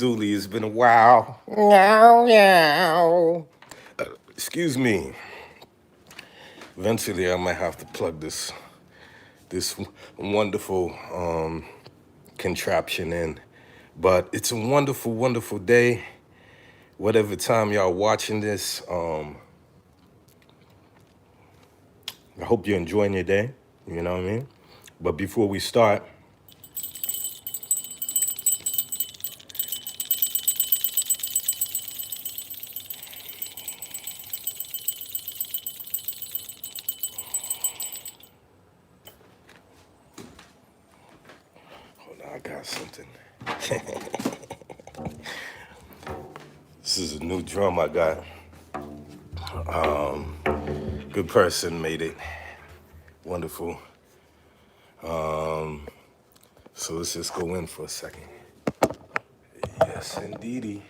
Dooley. It's been a while. Meow, meow. Excuse me. Eventually, I might have to plug this wonderful contraption in. But it's a wonderful, wonderful day. Whatever time y'all watching this, I hope you're enjoying your day. You know what I mean? But before we start, hold on, I got something. This is a new drum I got. Good person made it. Wonderful. So let's just go in for a second. Yes, indeedy.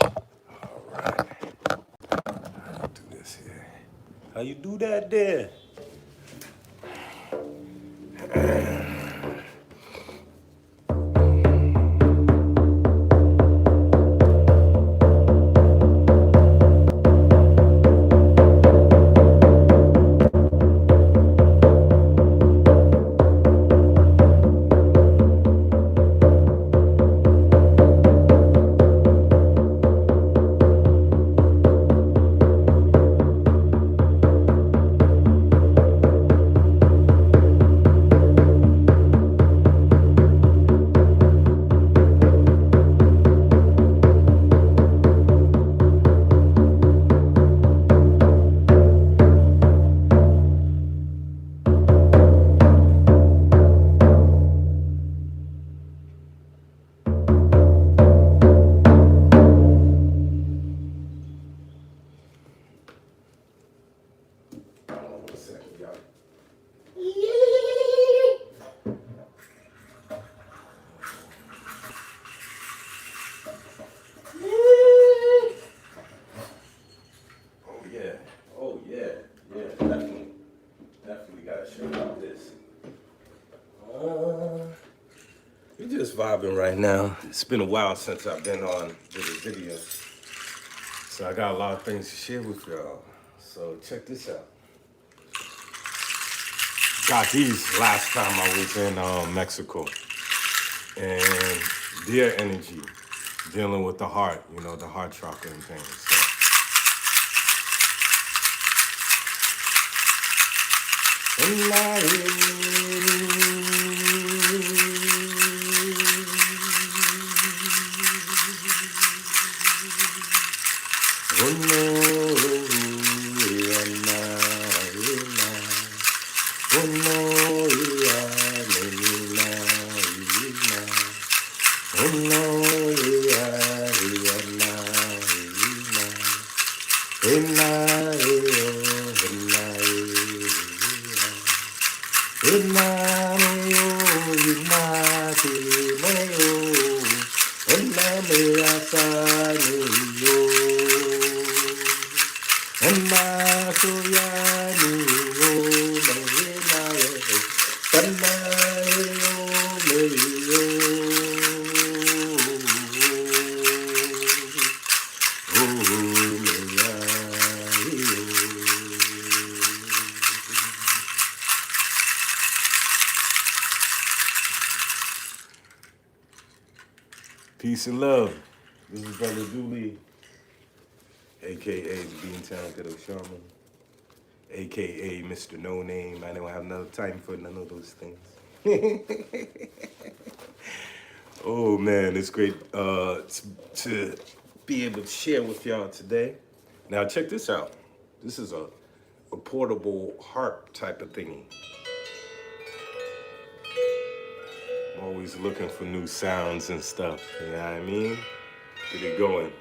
All right. I'll do this here. How you do that there? We're just vibing right now. It's been a while since I've been on with a video, so I got a lot of things to share with y'all. So check this out. Got these last time I was in Mexico, and their energy dealing with the heart, you know, the heart chakra and things. Peace and love. This is Brother Dooley, aka the Being Talented of Shaman, aka Mr. No Name. I don't have no time for none of those things. Oh man, it's great to be able to share with y'all today. Now check this out. This is a portable harp type of thingy. I'm always looking for new sounds and stuff, you know what I mean? Get it going.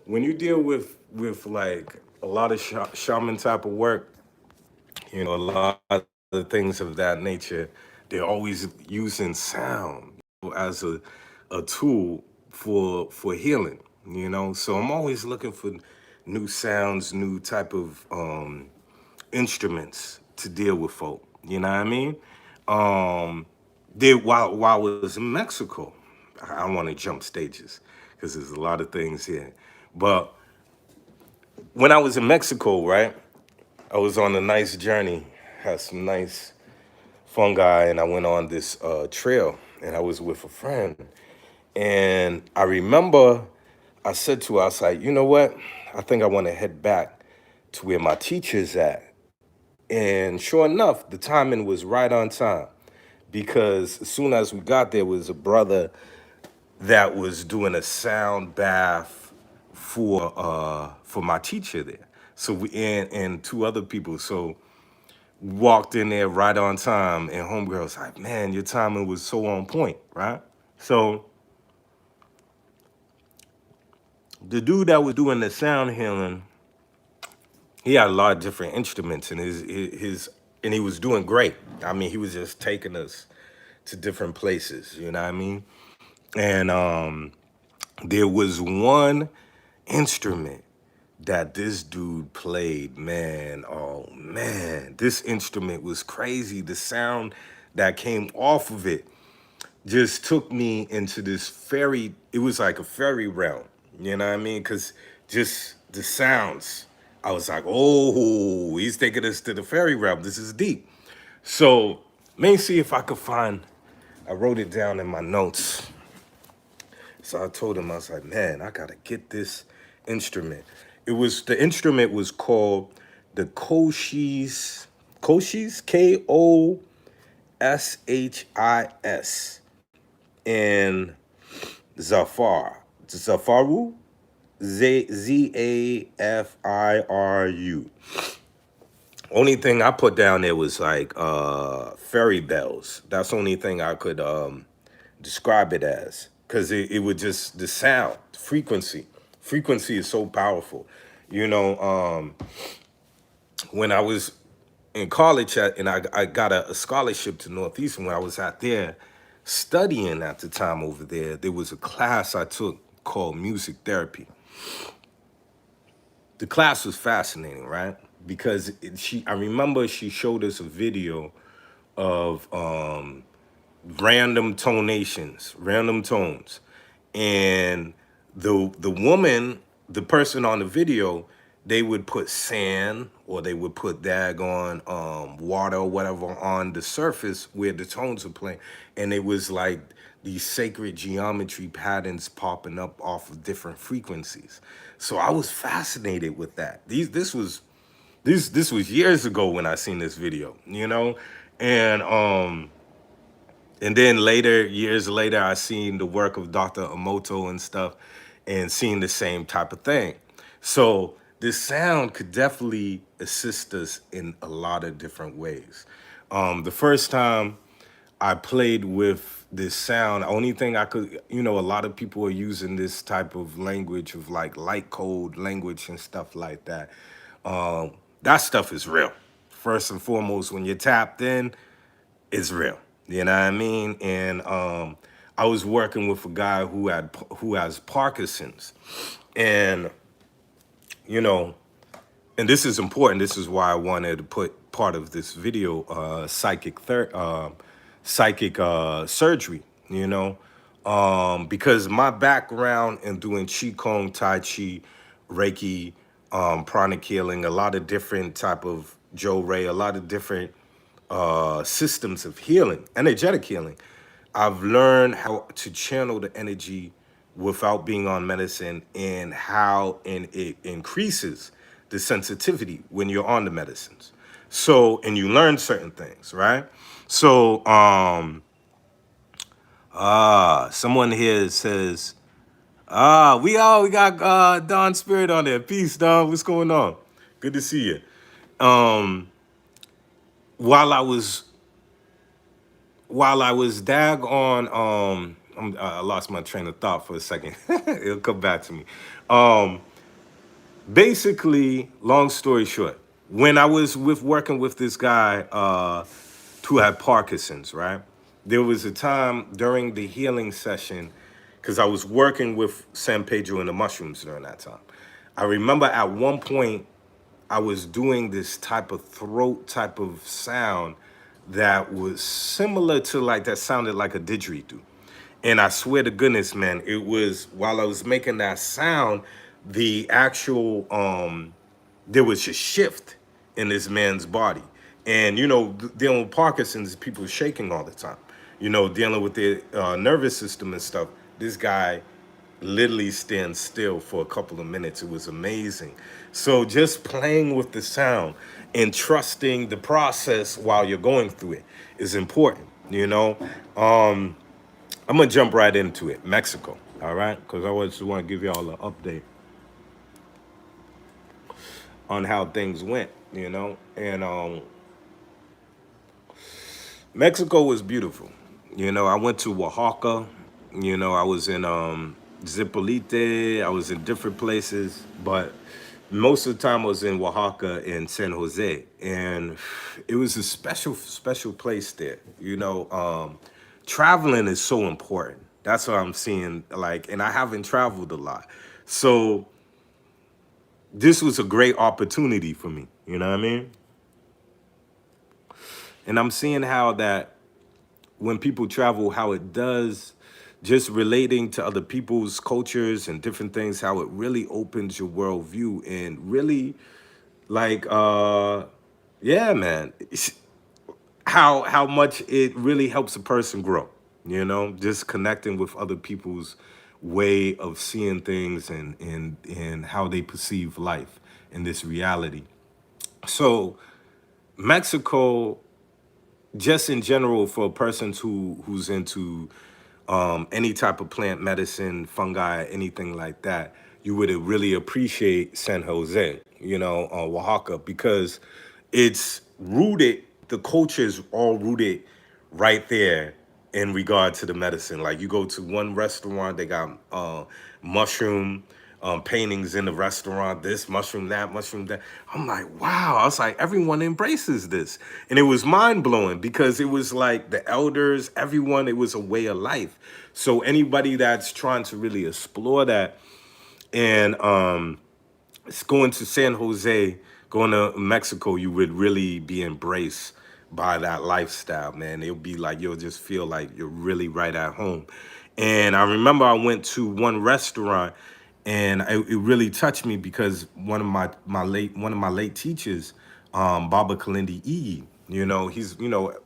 When you deal with like a lot of shaman type of work, you know, a lot of things of that nature, they're always using sound as a tool for healing, you know? So I'm always looking for new sounds, new type of instruments to deal with folk. You know what I mean? Um, did while I was in Mexico. I don't want to jump stages because there's a lot of things here. But when I was in Mexico, right, I was on a nice journey, had some nice fungi, and I went on this trail, and I was with a friend. And I remember I said to her, I was like, you know what? I think I want to head back to where my teacher's at. And sure enough, the timing was right on time because as soon as we got there was a brother that was doing a sound bath for my teacher there. So we and two other people. So walked in there right on time, and homegirl was like, "Man, your timing was so on point, right?" So the dude that was doing the sound healing, he had a lot of different instruments, and and he was doing great. I mean, he was just taking us to different places. You know what I mean? And there was one instrument that this dude played, man. Oh man, this instrument was crazy. The sound that came off of it just took me into this fairy. It was like a fairy realm. You know what I mean? Because just the sounds, I was like, oh, he's taking us to the fairy realm. This is deep. So let me see if I could find. I wrote it down in my notes. So I told him, I was like, man, I gotta get this instrument. The instrument was called the Koshis, Koshis, and Zafaru, Zafiru. Only thing I put down there was like fairy bells. That's the only thing I could describe it as, because it would just the sound frequency is so powerful. You know, when I was in college and I got a scholarship to Northeastern, when I was out there studying at the time over there was a class I took called music therapy. The class was fascinating, right? Because I remember she showed us a video of random tones, and the woman, the person on the video, they would put sand or they would put daggone water or whatever on the surface where the tones were playing, and it was like these sacred geometry patterns popping up off of different frequencies. So I was fascinated with that. This was years ago when I seen this video, you know, and then later, years later, I seen the work of Dr. Emoto and stuff, and seen the same type of thing. So this sound could definitely assist us in a lot of different ways. The first time I played with this sound, the only thing I could, a lot of people are using this type of language of like light code language and stuff like that. That stuff is real. First and foremost, when you're tapped in, it's real. You know what I mean? And I was working with a guy who has Parkinson's, and you know, and this is important. This is why I wanted to put part of this video, psychic surgery. Because my background in doing qigong, tai chi, reiki, pranic healing, a lot of different type of jo ray, a lot of different systems of healing, energetic healing. I've learned how to channel the energy without being on medicine, and and it increases the sensitivity when you're on the medicines. So, and you learn certain things, right? So, someone here says, we got Don Spirit on there. Peace, Don. What's going on? Good to see you. Um, while I was dag on I lost my train of thought for a second. It'll come back to me. Um Basically, long story short, when I was working with this guy who had Parkinson's, right? There was a time during the healing session, because I was working with San Pedro and the mushrooms during that time. I remember at one point I was doing this type of throat type of sound that was similar to like that sounded like a didgeridoo. And I swear to goodness, man, it was while I was making that sound, the actual there was a shift in this man's body. And dealing with Parkinson's, people shaking all the time. Dealing with their nervous system and stuff. This guy literally stands still for a couple of minutes. It was amazing. So just playing with the sound and trusting the process while you're going through it is important. I'm gonna jump right into it. Mexico, all right? Because I just want to give y'all an update on how things went. And Mexico was beautiful. I went to Oaxaca. I was in Zipolite. I was in different places, but most of the time I was in Oaxaca and San Jose, and it was a special, special place there. Traveling is so important. That's what I'm seeing. Like, and I haven't traveled a lot, so this was a great opportunity for me. You know what I mean? And I'm seeing how that when people travel, how it does just relating to other people's cultures and different things, how it really opens your worldview and really like yeah, man. How much it really helps a person grow, just connecting with other people's way of seeing things and how they perceive life in this reality. So Mexico, just in general, for a person who's into any type of plant medicine, fungi, anything like that, you would really appreciate San Jose, Oaxaca, because it's rooted, the culture is all rooted right there in regard to the medicine. Like you go to one restaurant, they got mushroom paintings in the restaurant, this mushroom, that mushroom, that. I'm like, wow. I was like, everyone embraces this. And it was mind blowing because it was like the elders, everyone, it was a way of life. So anybody that's trying to really explore that and it's going to San Jose, going to Mexico, you would really be embraced by that lifestyle, man. It'll be like you'll just feel like you're really right at home. And I remember I went to one restaurant, and it really touched me because one of my late teachers, Baba Kalindi Iyi,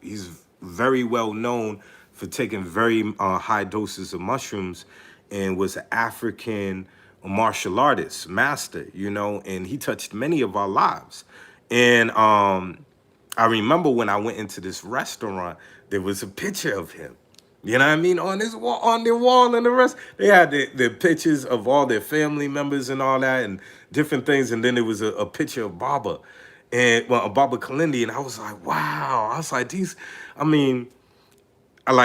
he's very well known for taking very high doses of mushrooms, and was an African martial artist master, and he touched many of our lives. And I remember when I went into this restaurant, there was a picture of him. You know what I mean? On this wall, on their wall, and the rest. They had the pictures of all their family members and all that, and different things. And then there was a picture of Baba, and well, Baba Kalindi, and I was like, wow. I was like, these. I mean,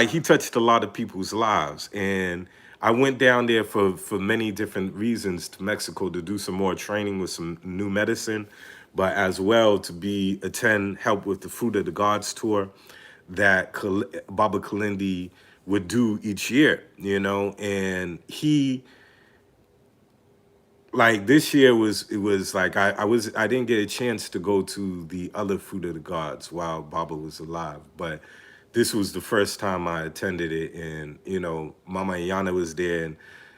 he touched a lot of people's lives, and I went down there for many different reasons to Mexico to do some more training with some new medicine, but as well to attend help with the Fruit of the Gods tour that Baba Kalindi would do each year, and he, like, this year was like I didn't get a chance to go to the other Fruit of the Gods while Baba was alive, but this was the first time I attended it, and Mama Yana was there, and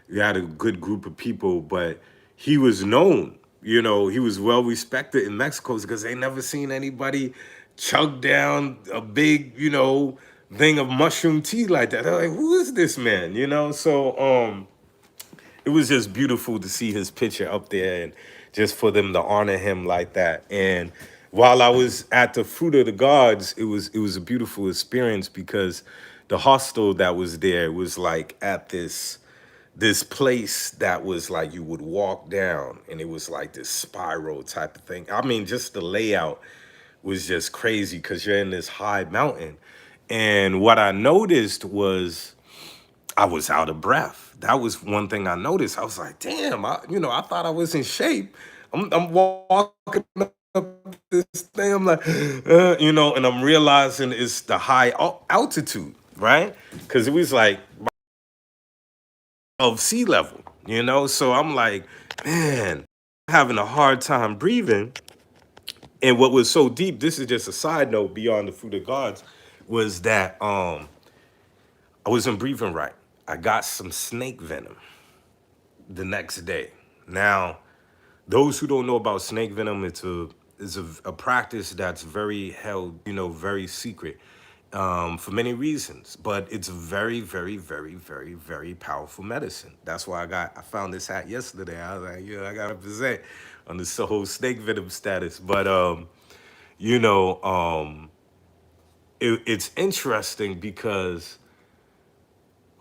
we had a good group of people, but he was known, he was well respected in Mexico because they never seen anybody chug down a big, thing of mushroom tea like that. They're like, who is this man? So it was just beautiful to see his picture up there and just for them to honor him like that. And while I was at the Fruit of the Gods, it was a beautiful experience because the hostel that was there was like at this place that was like you would walk down, and it was like this spiral type of thing. I mean, just the layout was just crazy because you're in this high mountain. And what I noticed was I was out of breath. That was one thing I noticed. I was like, damn, I thought I was in shape. I'm walking up this thing. I'm like, and I'm realizing it's the high altitude, right? Because it was like of sea level, So I'm like, man, I'm having a hard time breathing. And what was so deep, this is just a side note beyond the fruit of gods, was that I wasn't breathing right. I got some snake venom the next day. Now, those who don't know about snake venom, it's a practice that's very held, very secret, for many reasons. But it's very, very, very, very, very powerful medicine. That's why I found this hat yesterday. I was like, yeah, I gotta present on this whole snake venom status. But you know, it's interesting because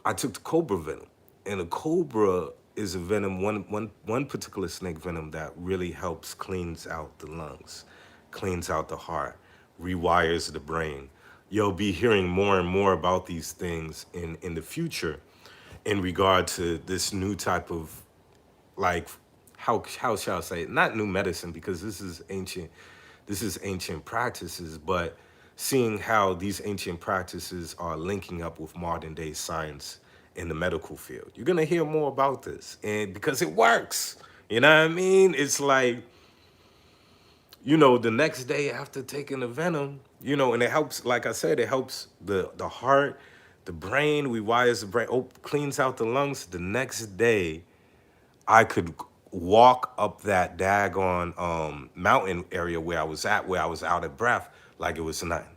I took the cobra venom, and the cobra is a venom, one particular snake venom that really helps cleans out the lungs, cleans out the heart, rewires the brain. You'll be hearing more and more about these things in the future in regard to this new type of, like, how shall I say it? Not new medicine, because this is ancient practices, but seeing how these ancient practices are linking up with modern day science in the medical field. You're gonna hear more about this, and because it works, you know what I mean? It's like, the next day after taking the venom, and it helps. Like I said, it helps the heart, the brain. Rewires the brain, cleans out the lungs. The next day, I could walk up that daggone mountain area where I was out of breath, like it was nothing.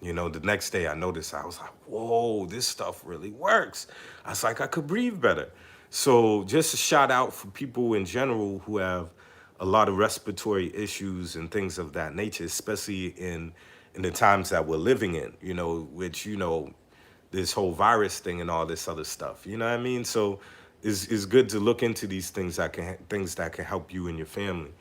The next day I noticed, I was like, whoa, this stuff really works. I was like, I could breathe better. So just a shout out for people in general who have a lot of respiratory issues and things of that nature, especially in the times that we're living in, which, this whole virus thing and all this other stuff. You know what I mean? So it's good to look into these things that can help you and your family.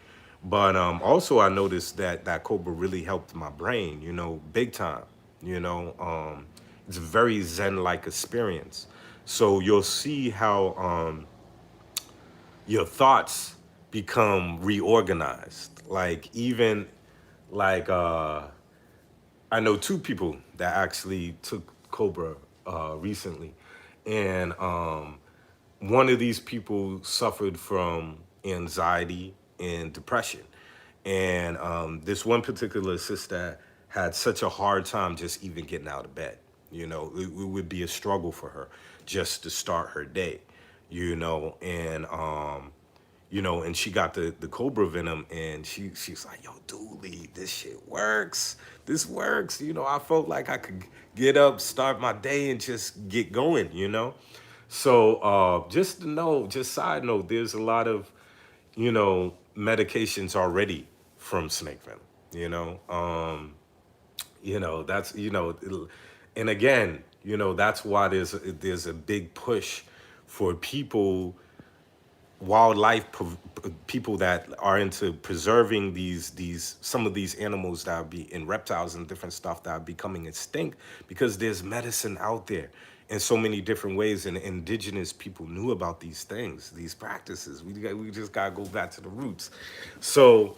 But also I noticed that cobra really helped my brain, big time. It's a very zen-like experience. So you'll see how your thoughts become reorganized. Like, even like I know two people that actually took cobra recently, and one of these people suffered from anxiety and depression. And this one particular sister had such a hard time just even getting out of bed. It would be a struggle for her just to start her day, and she got the cobra venom, and she's like, yo, Dooley, this shit works. This works. I felt like I could get up, start my day, and just get going. So just to know, just side note, there's a lot of, medications already from snake venom. You know, that's and again, that's why there's a big push for people that are into preserving these some of these animals that are be in reptiles and different stuff that are becoming extinct, because there's medicine out there in so many different ways, and indigenous people knew about these things, these practices. We just gotta go back to the roots. So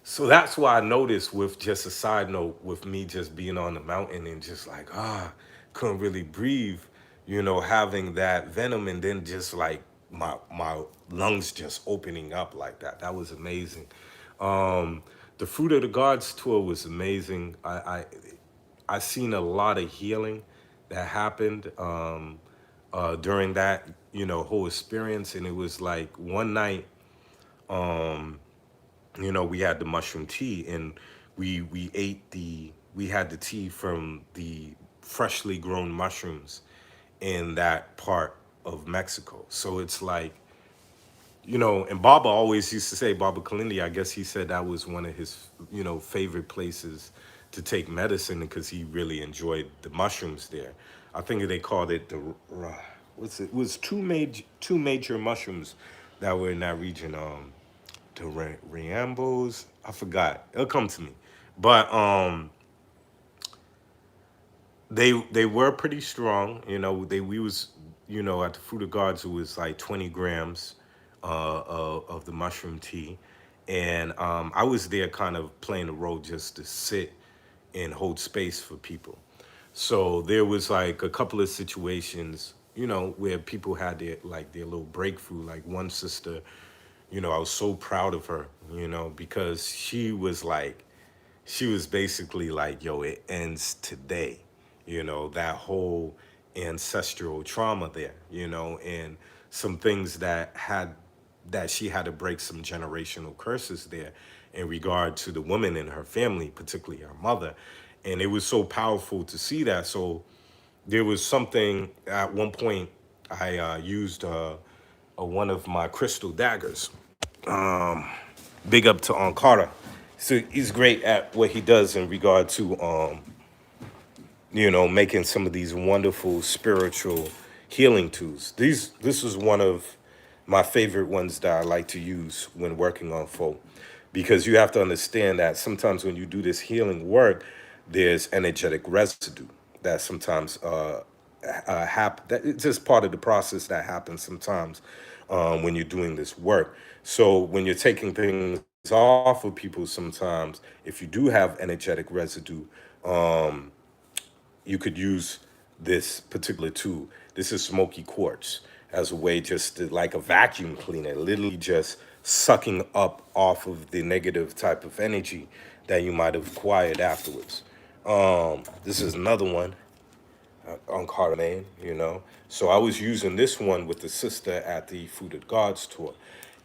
so that's why I noticed, with just a side note, with me just being on the mountain and just like, couldn't really breathe, having that venom, and then just like my lungs just opening up like that. That was amazing. Um, the Fruit of the Gods tour was amazing. I seen a lot of healing that happened during that, whole experience. And it was like one night, we had the mushroom tea, and we had the tea from the freshly grown mushrooms in that part of Mexico. So it's like, and Baba always used to say, Baba Kalindi, I guess he said that was one of his, favorite places to take medicine, because he really enjoyed the mushrooms there. I think they called it it was two major mushrooms that were in that region. The Riambos, I forgot. It'll come to me. But they were pretty strong. We was, at the Fruit of Gods, it was like 20 grams of the mushroom tea. And I was there kind of playing the role just to sit and hold space for people. So there was like a couple of situations, where people had their little breakthrough. Like one sister, I was so proud of her, because she was basically like, yo, it ends today. That whole ancestral trauma there, and some things that she had to break some generational curses there in regard to the woman in her family, particularly her mother. And it was so powerful to see that. So there was something at one point I used one of my crystal daggers. Big up to Carter. So he's great at what he does in regard to making some of these wonderful spiritual healing tools. This is one of my favorite ones that I like to use when working on folk, because you have to understand that sometimes when you do this healing work, there's energetic residue that sometimes that it's just part of the process that happens sometimes when you're doing this work. So when you're taking things off of people, sometimes if you do have energetic residue, you could use this particular tool. This is smoky quartz as a way just to, like a vacuum cleaner, literally just sucking up off of the negative type of energy that you might have acquired afterwards. This is another one on Carlene, So I was using this one with the sister at the Food of Gods tour,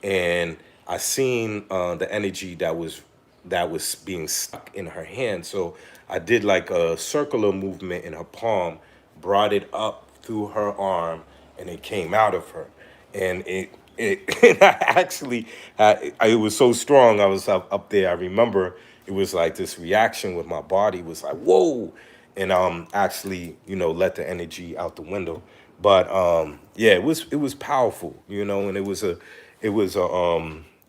and I seen the energy that was being stuck in her hand. So I did like a circular movement in her palm, brought it up through her arm, and it came out of her, and it and I actually it was so strong. I was up there. I remember it was like this reaction with my body was like whoa, and actually let the energy out the window. But yeah, it was powerful, and it was a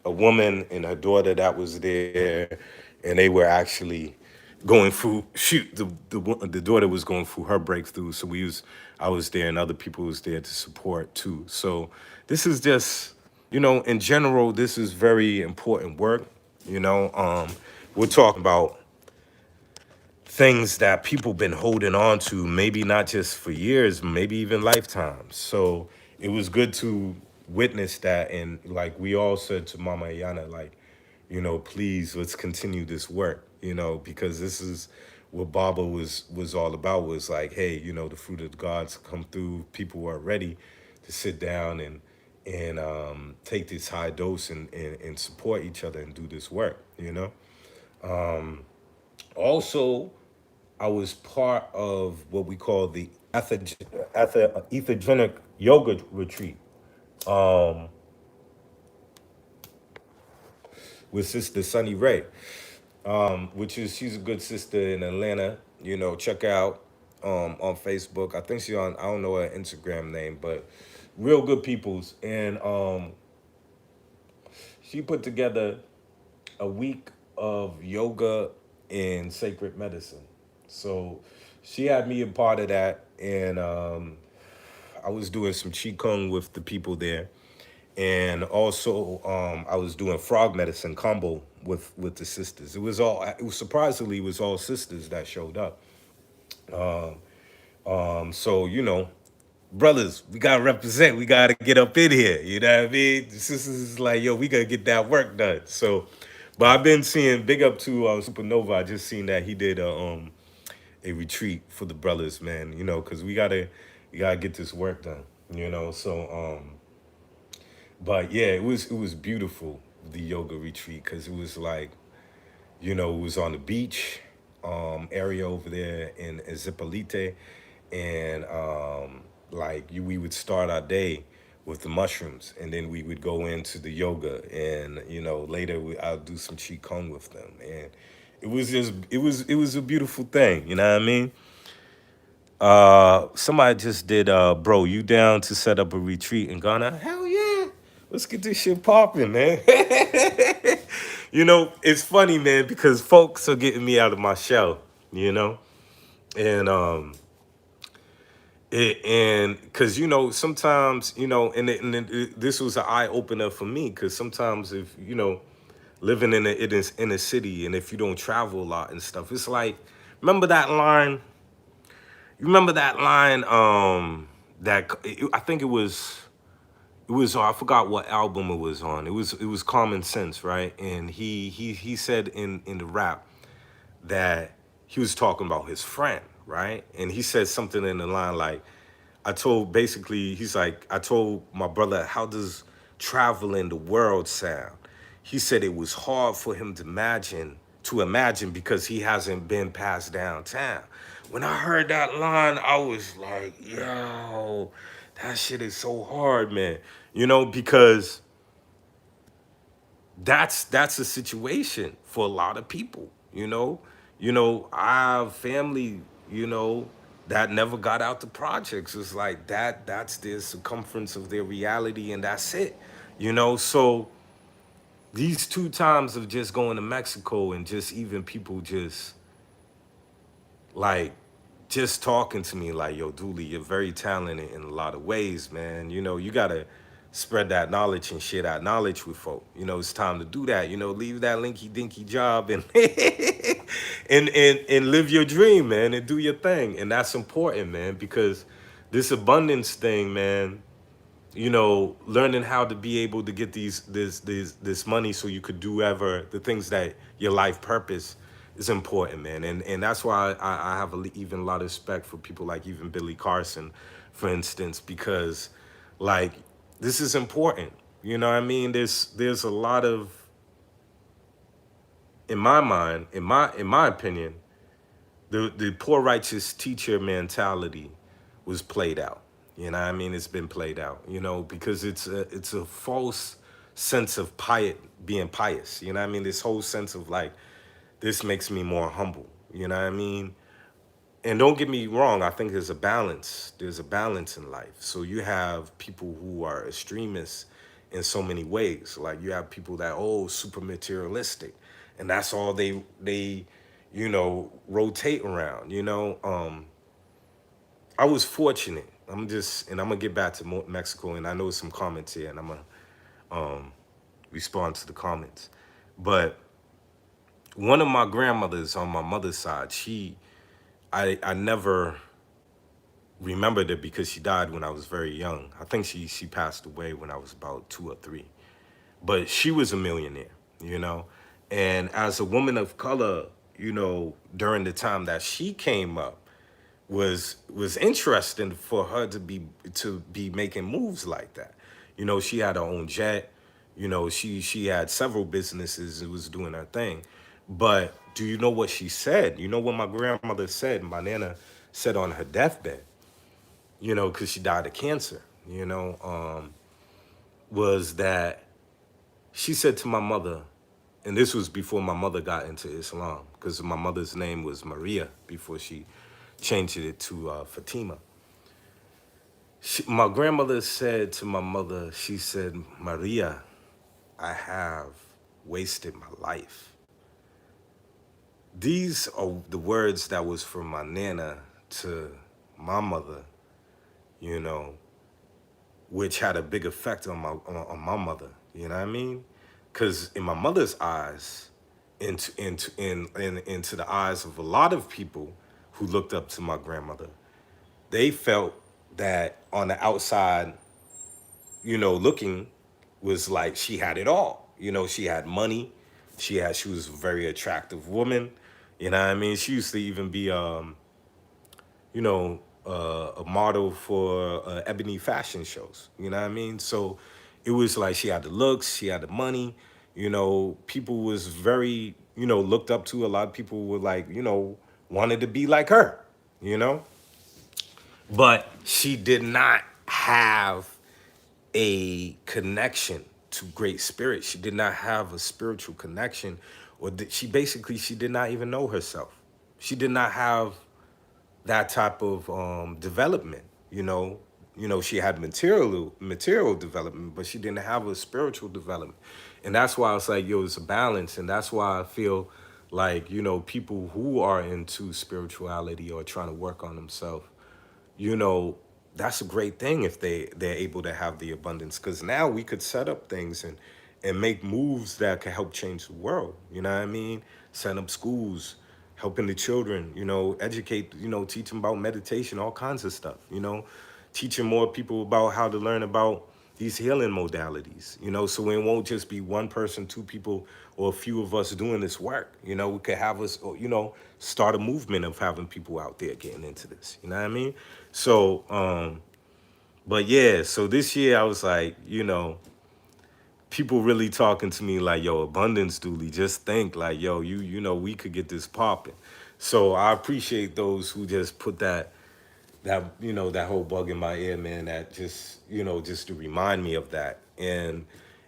woman and her daughter that was there, and they were actually going through the daughter was going through her breakthrough. So I was there, and other people was there to support too. So this is just, in general, this is very important work. We're talking about things that people been holding on to, maybe not just for years, maybe even lifetimes. So it was good to witness that. And like we all said to Mama Yana, like, please let's continue this work, because this is what Baba was all about, was like, hey, the fruit of the gods come through. People are ready to sit down and take this high dose and support each other and do this work. Also, I was part of what we call the ethogenic yoga retreat with Sister Sunny Ray, which is she's a good sister in Atlanta. Check out on Facebook. I think she's on, I don't know her Instagram name, but real good peoples. And she put together a week of yoga and sacred medicine. So she had me a part of that, and I was doing some qigong with the people there, and also I was doing frog medicine combo with the sisters. It was all sisters that showed up. So brothers, we gotta represent. We gotta get up in here. You know what I mean? The sisters is like, yo, we gotta get that work done. So, but I've been seeing big up to Supernova. I just seen that he did a retreat for the brothers, man. Because we gotta get this work done. So but yeah, it was beautiful, the yoga retreat, because it was like, it was on the beach area over there in Zipolite, and like we would start our day with the mushrooms, and then we would go into the yoga, and later I'll do some qigong with them, and it was a beautiful thing. You know what I mean? Somebody just did. Bro, you down to set up a retreat in Ghana? Hell yeah! Let's get this shit popping, man. It's funny, man, because folks are getting me out of my shell. You know, and and because sometimes this was an eye opener for me, because sometimes if living in a city, and if you don't travel a lot and stuff, it's like, remember that line you remember that line that I think it was it was, I forgot what album it was on. It was Common Sense, right? And he said in the rap that he was talking about his friend, right? And he said something in the line like, he's like, I told my brother, how does traveling the world sound? He said it was hard for him to imagine because he hasn't been past downtown. When I heard that line, I was like, yo, that shit is so hard, man. Because that's a situation for a lot of people. I have family, that never got out the projects. It's like that's their circumference of their reality, and that's it. So these 2 times of just going to Mexico, and just even people just like just talking to me like, yo, Dooley, you're very talented in a lot of ways, man. You gotta spread that knowledge and share that knowledge with folk. It's time to do that. Leave that linky dinky job and and live your dream, man, and do your thing. And that's important, man, because this abundance thing, man, learning how to be able to get this money so you could do ever the things that your life purpose is important, man. And that's why I have even a lot of respect for people like even Billy Carson, for instance, because like this is important. You know what I mean? There's a lot of, in my mind, in my opinion, the poor righteous teacher mentality was played out. You know what I mean? It's been played out, because it's a false sense of being pious. You know what I mean? This whole sense of like, this makes me more humble. You know what I mean? And don't get me wrong, I think there's a balance. There's a balance in life. So you have people who are extremists in so many ways. Like you have people that, super materialistic, and that's all they rotate around. I was fortunate. I'm gonna get back to Mexico, and I know some comments here, and I'm gonna respond to the comments. But one of my grandmothers on my mother's side, I never remembered it because she died when I was very young. I think she passed away when I was about 2 or 3. But she was a millionaire, you know. And as a woman of color, during the time that she came up, was interesting for her to be making moves like that. She had her own jet. She had several businesses and was doing her thing. But do you know what she said? You know what my grandmother said? My nana said on her deathbed. Because she died of cancer. Was that she said to my mother, and this was before my mother got into Islam, because my mother's name was Maria before she changed it to Fatima. My grandmother said to my mother, she said, Maria, I have wasted my life. These are the words that was from my nana to my mother, you know, which had a big effect on my mother. You know what I mean? Because in my mother's eyes, into the eyes of a lot of people who looked up to my grandmother, they felt that on the outside, looking, was like she had it all. She had money. She was a very attractive woman. You know what I mean? She used to even be a model for ebony fashion shows. You know what I mean? So it was like she had the looks, she had the money. People was very, looked up to. A lot of people were like, wanted to be like her. You know, but she did not have a connection to great spirit. She did not have a spiritual connection, or she did not even know herself. She did not have that type of development. She had material development, but she didn't have a spiritual development. And that's why it's like, yo, it's a balance. And that's why I feel like, people who are into spirituality or trying to work on themselves, you know, that's a great thing if they're able to have the abundance, because now we could set up things and make moves that could help change the world. You know what I mean? Set up schools, helping the children, educate, teach them about meditation, all kinds of stuff, teaching more people about how to learn about these healing modalities, so it won't just be one person, two people, or a few of us doing this work. We could have us, or, start a movement of having people out there getting into this. You know what I mean? So, but yeah, so this year I was like, people really talking to me like, yo, abundance dually, just think like, yo, we could get this popping. So I appreciate those who just put that whole bug in my ear, man, that just just to remind me of that. And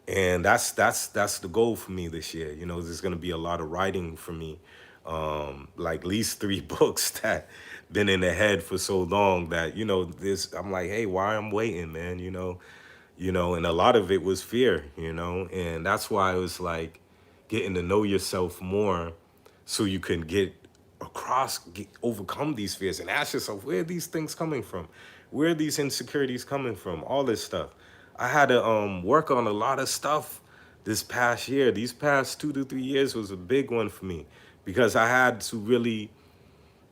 that's the goal for me this year. There's going to be a lot of writing for me, like at least 3 books that been in the head for so long that this, I'm like, hey, why I'm waiting, man? And a lot of it was fear, and that's why it was like getting to know yourself more, so you can overcome these fears and ask yourself, where are these things coming from? Where are these insecurities coming from? All this stuff. I had to work on a lot of stuff this past year. These past 2 to 3 years was a big one for me, because I had to really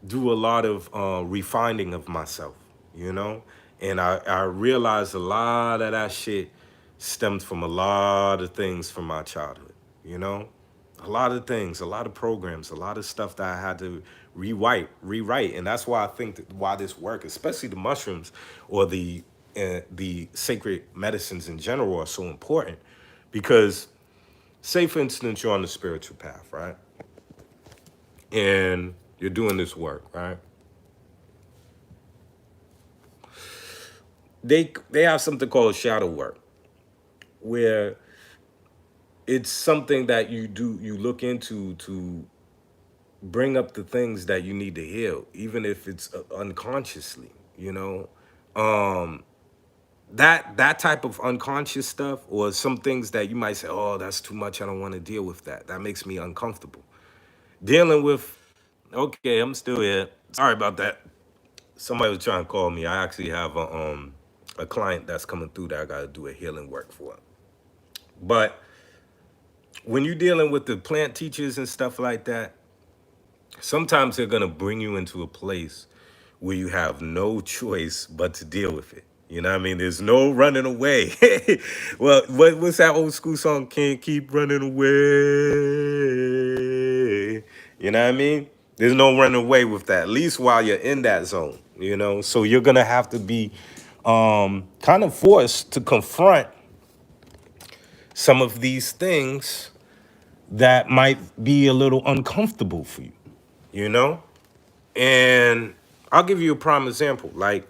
do a lot of refining of myself, you know? And I realized a lot of that shit stemmed from a lot of things from my childhood, you know? A lot of things, a lot of programs, a lot of stuff that I had to rewrite. And that's why I think that why this work, especially the mushrooms or the sacred medicines in general, are so important. Because say, for instance, you're on the spiritual path, right? And you're doing this work, right? They have something called shadow work, where it's something that you look into to bring up the things that you need to heal, even if it's unconsciously, um that type of unconscious stuff, or some things that you might say, oh, that's too much, I don't want to deal with that makes me uncomfortable dealing with. Okay, I'm still here, sorry about that. Somebody was trying to call me. I actually have a client that's coming through that I got to do a healing work for. But when you're dealing with the plant teachers and stuff like that, sometimes they're gonna bring you into a place where you have no choice but to deal with it. You know what I mean? There's no running away. Well, what's that old school song? Can't keep running away. You know what I mean? There's no running away with that, at least while you're in that zone, So you're gonna have to be kind of forced to confront some of these things that might be a little uncomfortable for you, you know? And I'll give you a prime example. Like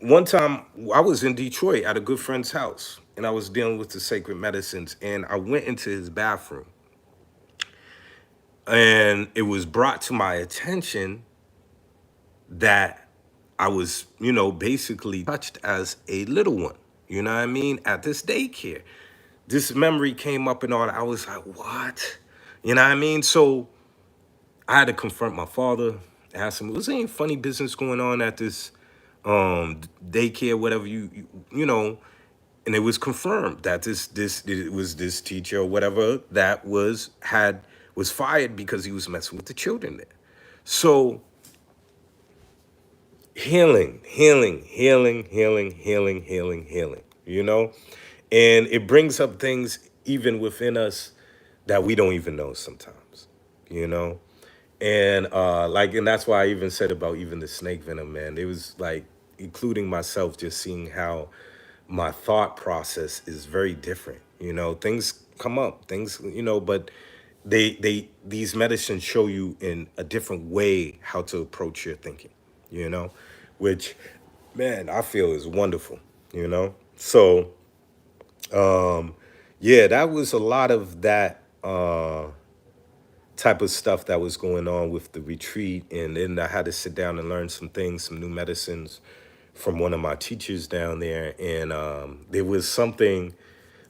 one time I was in Detroit at a good friend's house, and I was dealing with the sacred medicines, and I went into his bathroom, and it was brought to my attention that I was, basically touched as a little one, you know what I mean, at this daycare. This memory came up and all that. I was like, what? You know what I mean? So I had to confront my father, ask him, was there any funny business going on at this daycare, whatever you know? And it was confirmed that it was this teacher or whatever that was fired because he was messing with the children there. So healing, and it brings up things even within us that we don't even know sometimes, you know. And and that's why I even said about even the snake venom, man. It was like, including myself, just seeing how my thought process is very different. Things come up, but these medicines show you in a different way how to approach your thinking, you know, which, man, I feel is wonderful, So yeah, that was a lot of that type of stuff that was going on with the retreat. And then I had to sit down and learn some things, some new medicines from one of my teachers down there. And there was something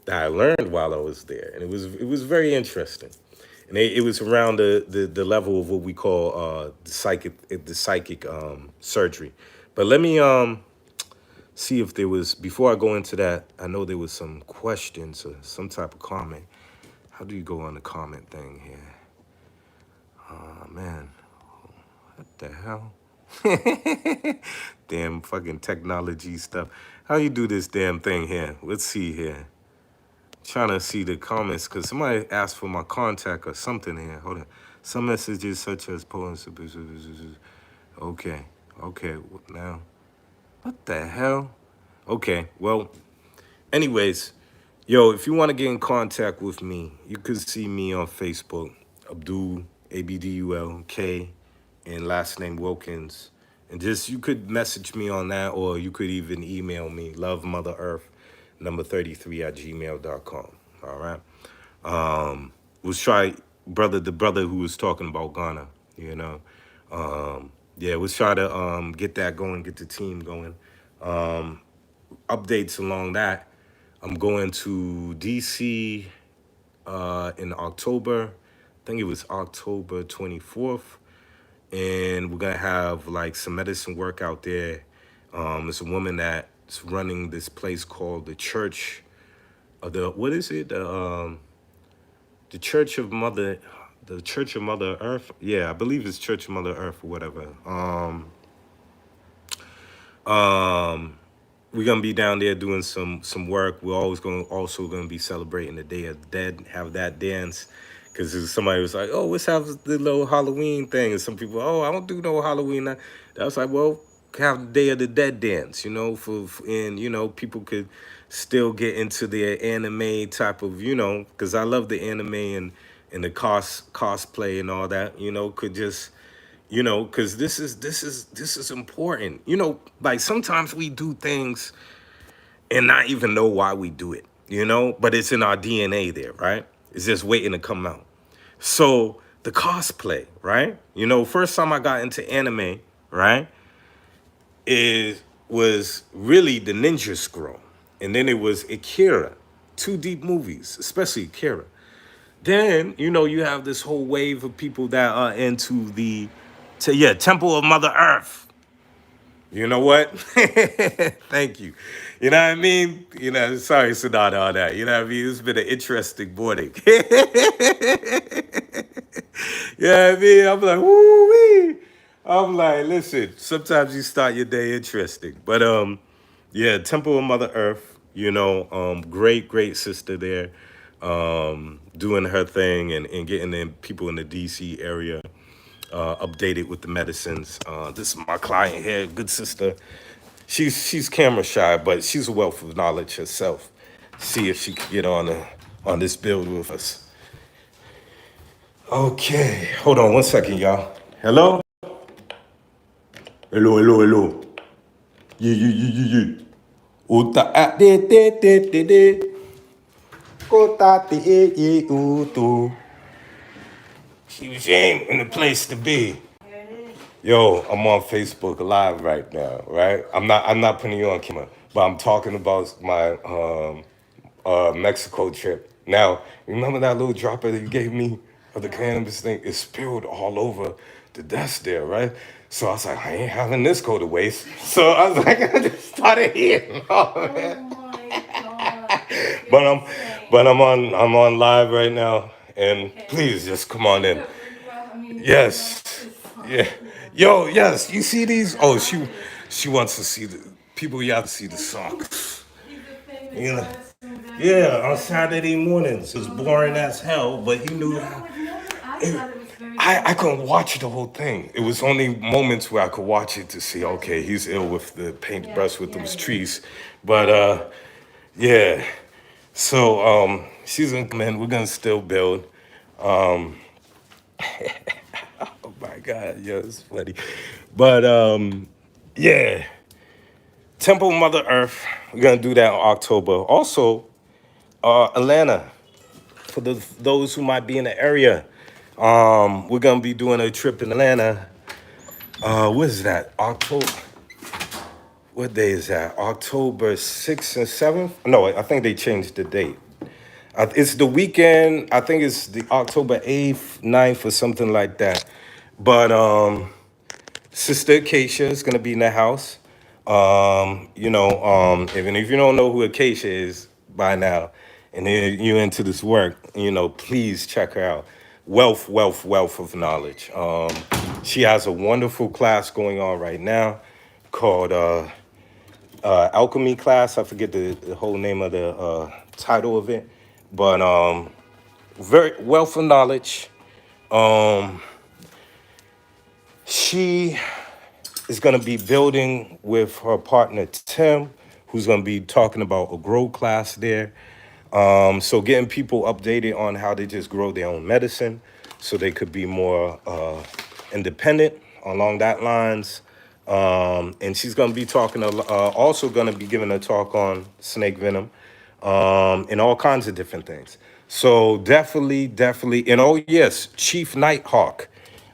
that I learned while I was there, and it was very interesting. And it was around the level of what we call the psychic surgery. But let me see if there was, before I go into that, I know there was some questions or some type of comment. How do you go on the comment thing here? Oh man, what the hell? Damn fucking technology stuff. How you do this damn thing here? Let's see here. Trying to see the comments because somebody asked for my contact or something here. Hold on. Some messages such as poems. Okay. Okay. Now, what the hell? Okay. Well, anyways, yo, if you want to get in contact with me, you could see me on Facebook, Abdul, ABDULK, and last name Wilkins. And just, you could message me on that, or you could even email me, Love Mother Earth, number 33 at gmail.com. All right. Was try, the brother who was talking about Ghana, you know. Yeah, let's try to get that going, get the team going. Updates along that. I'm going to DC in October. I think it was October 24th. And we're going to have like some medicine work out there. It's a woman that's running this place called the Church of what is it? The Church of Mother, the Church of Mother Earth. Yeah, I believe it's Church of Mother Earth or whatever. Um, we're gonna be down there doing some work. We're always also gonna be celebrating the Day of the Dead. Have that dance, because somebody was like, "Oh, let's have the little Halloween thing," and some people, "Oh, I don't do no Halloween." I was like, "Well, have the Day of the Dead dance," you know, and you know, people could still get into their anime type of, you know, because I love the anime and the cosplay and all that, you know, could just, you know, because this is important, you know, like sometimes we do things and not even know why we do it, you know, but it's in our DNA there, right? It's just waiting to come out. So the cosplay, right? You know, first time I got into anime, right, it was really the Ninja Scroll, and then it was Akira, two deep movies, especially Akira. Then, you know, you have this whole wave of people that are into yeah, Temple of Mother Earth. You know what? Thank you. You know what I mean? You know, sorry, Sonata, all that. You know what I mean? It's been an interesting morning. Yeah, I mean, I'm like, woo wee. I'm like, listen, sometimes you start your day interesting. But yeah, Temple of Mother Earth, you know, great sister there, doing her thing and getting in people in the DC area updated with the medicines. This is my client here, good sister. She's camera shy, but she's a wealth of knowledge herself. See if she could get on this build with us. Okay, hold on one second, y'all. Hello? Hello. Yeah. Uta a de. Kota te utu. Shame in the place to be. Yo, I'm on Facebook Live right now, right? I'm not putting you on camera, but I'm talking about my Mexico trip. Now, remember that little dropper that you gave me of the cannabis thing? It spilled all over the desk there, right? So I was like, I ain't having this go to waste. So I was like, I just started here. Oh, man. Oh my god. But I'm on live right now, and please just come on in. Yes. Yeah. Yo, yes. You see these? Oh, she wants to see the people. You have to see the socks. You know. Yeah, on Saturday mornings. It was boring as hell, but he knew. I couldn't watch the whole thing. It was only moments where I could watch it to see, okay, he's ill with the paintbrush with those trees. But yeah. So she's gonna come in. We're gonna still build. Oh my God, yo, it's funny. But yeah, Temple Mother Earth. We're gonna do that in October. Also, Atlanta for those who might be in the area. We're gonna be doing a trip in Atlanta. What is that? October. What day is that? October 6th and 7th? No, I think they changed the date. It's the weekend. I think it's the October 8th, 9th, or something like that. But Sister Acacia is gonna be in the house. You know, even if you don't know who Acacia is by now, and you're into this work, you know, please check her out. Wealth of knowledge. She has a wonderful class going on right now called alchemy class. I forget the whole name of the title of it, but very wealth of knowledge. Um, she is going to be building with her partner Tim, who's going to be talking about a grow class there. So getting people updated on how they just grow their own medicine, so they could be more independent along that lines. And she's going to be talking, also going to be giving a talk on snake venom, and all kinds of different things. So definitely, and oh yes, Chief Nighthawk,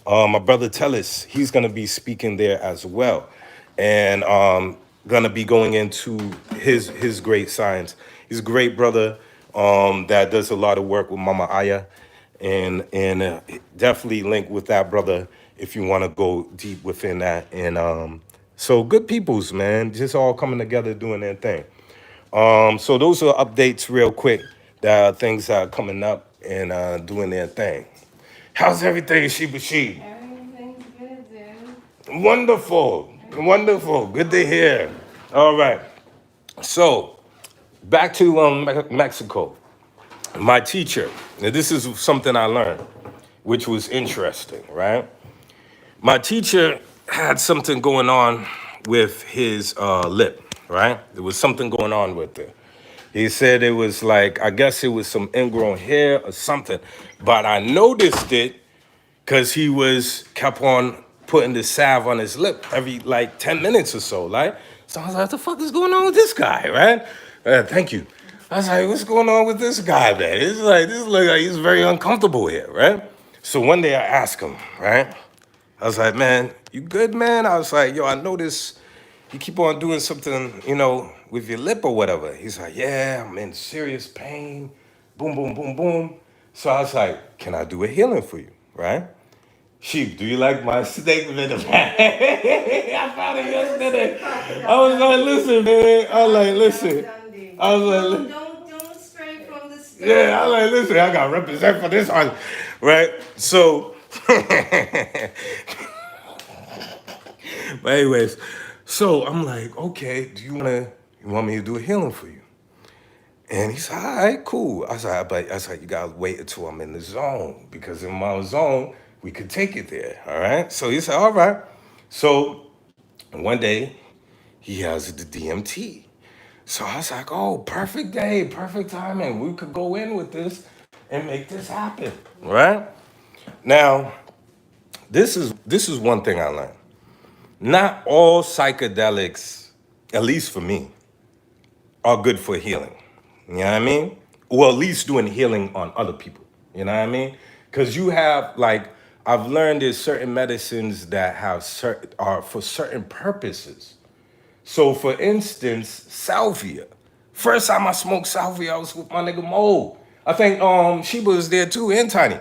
my brother Tellis, he's going to be speaking there as well, and going to be going into his great science. He's a great brother that does a lot of work with Mama Aya, and definitely link with that brother if you want to go deep within that. And so good peoples, man, just all coming together doing their thing. So those are updates real quick. That are things that are coming up and doing their thing. How's everything, Sheba She? Everything's good, dude. Wonderful. Good to hear. All right. So back to Mexico. My teacher. Now this is something I learned, which was interesting, right? My teacher had something going on with his lip, right? There was something going on with it. He said it was like, I guess it was some ingrown hair or something. But I noticed it because he was kept on putting the salve on his lip every like 10 minutes or so, right? So I was like, what the fuck is going on with this guy, right? Thank you. I was like, what's going on with this guy, man? It's like, this looks like he's very uncomfortable here, right? So one day I asked him, right? I was like, man, you good, man? I was like, yo, I noticed you keep on doing something, with your lip or whatever. He's like, yeah, I'm in serious pain. Boom, boom, boom, boom. So I was like, can I do a healing for you, right? Sheep, do you like my snake venom? I found it yesterday. I was like, listen, man. I was like, listen. I was like, Don't stray from the story. yeah, I was like, listen, I got to represent for this one, right? So, but anyways, so I'm like, okay, you want me to do a healing for you? And he said, all right, cool. I was like, you gotta wait until I'm in the zone, because in my zone, we could take it there. All right. So he said, all right. So one day he has the DMT. So I was like, oh, perfect day, perfect timing. We could go in with this and make this happen. Right? Now, this is one thing I learned. Not all psychedelics, at least for me, are good for healing. You know what I mean? Or at least doing healing on other people. You know what I mean? Because you have like, I've learned there's certain medicines that have certain are for certain purposes. So for instance, salvia. First time I smoked salvia, I was with my nigga Mo. I think Sheba was there too, and Tiny.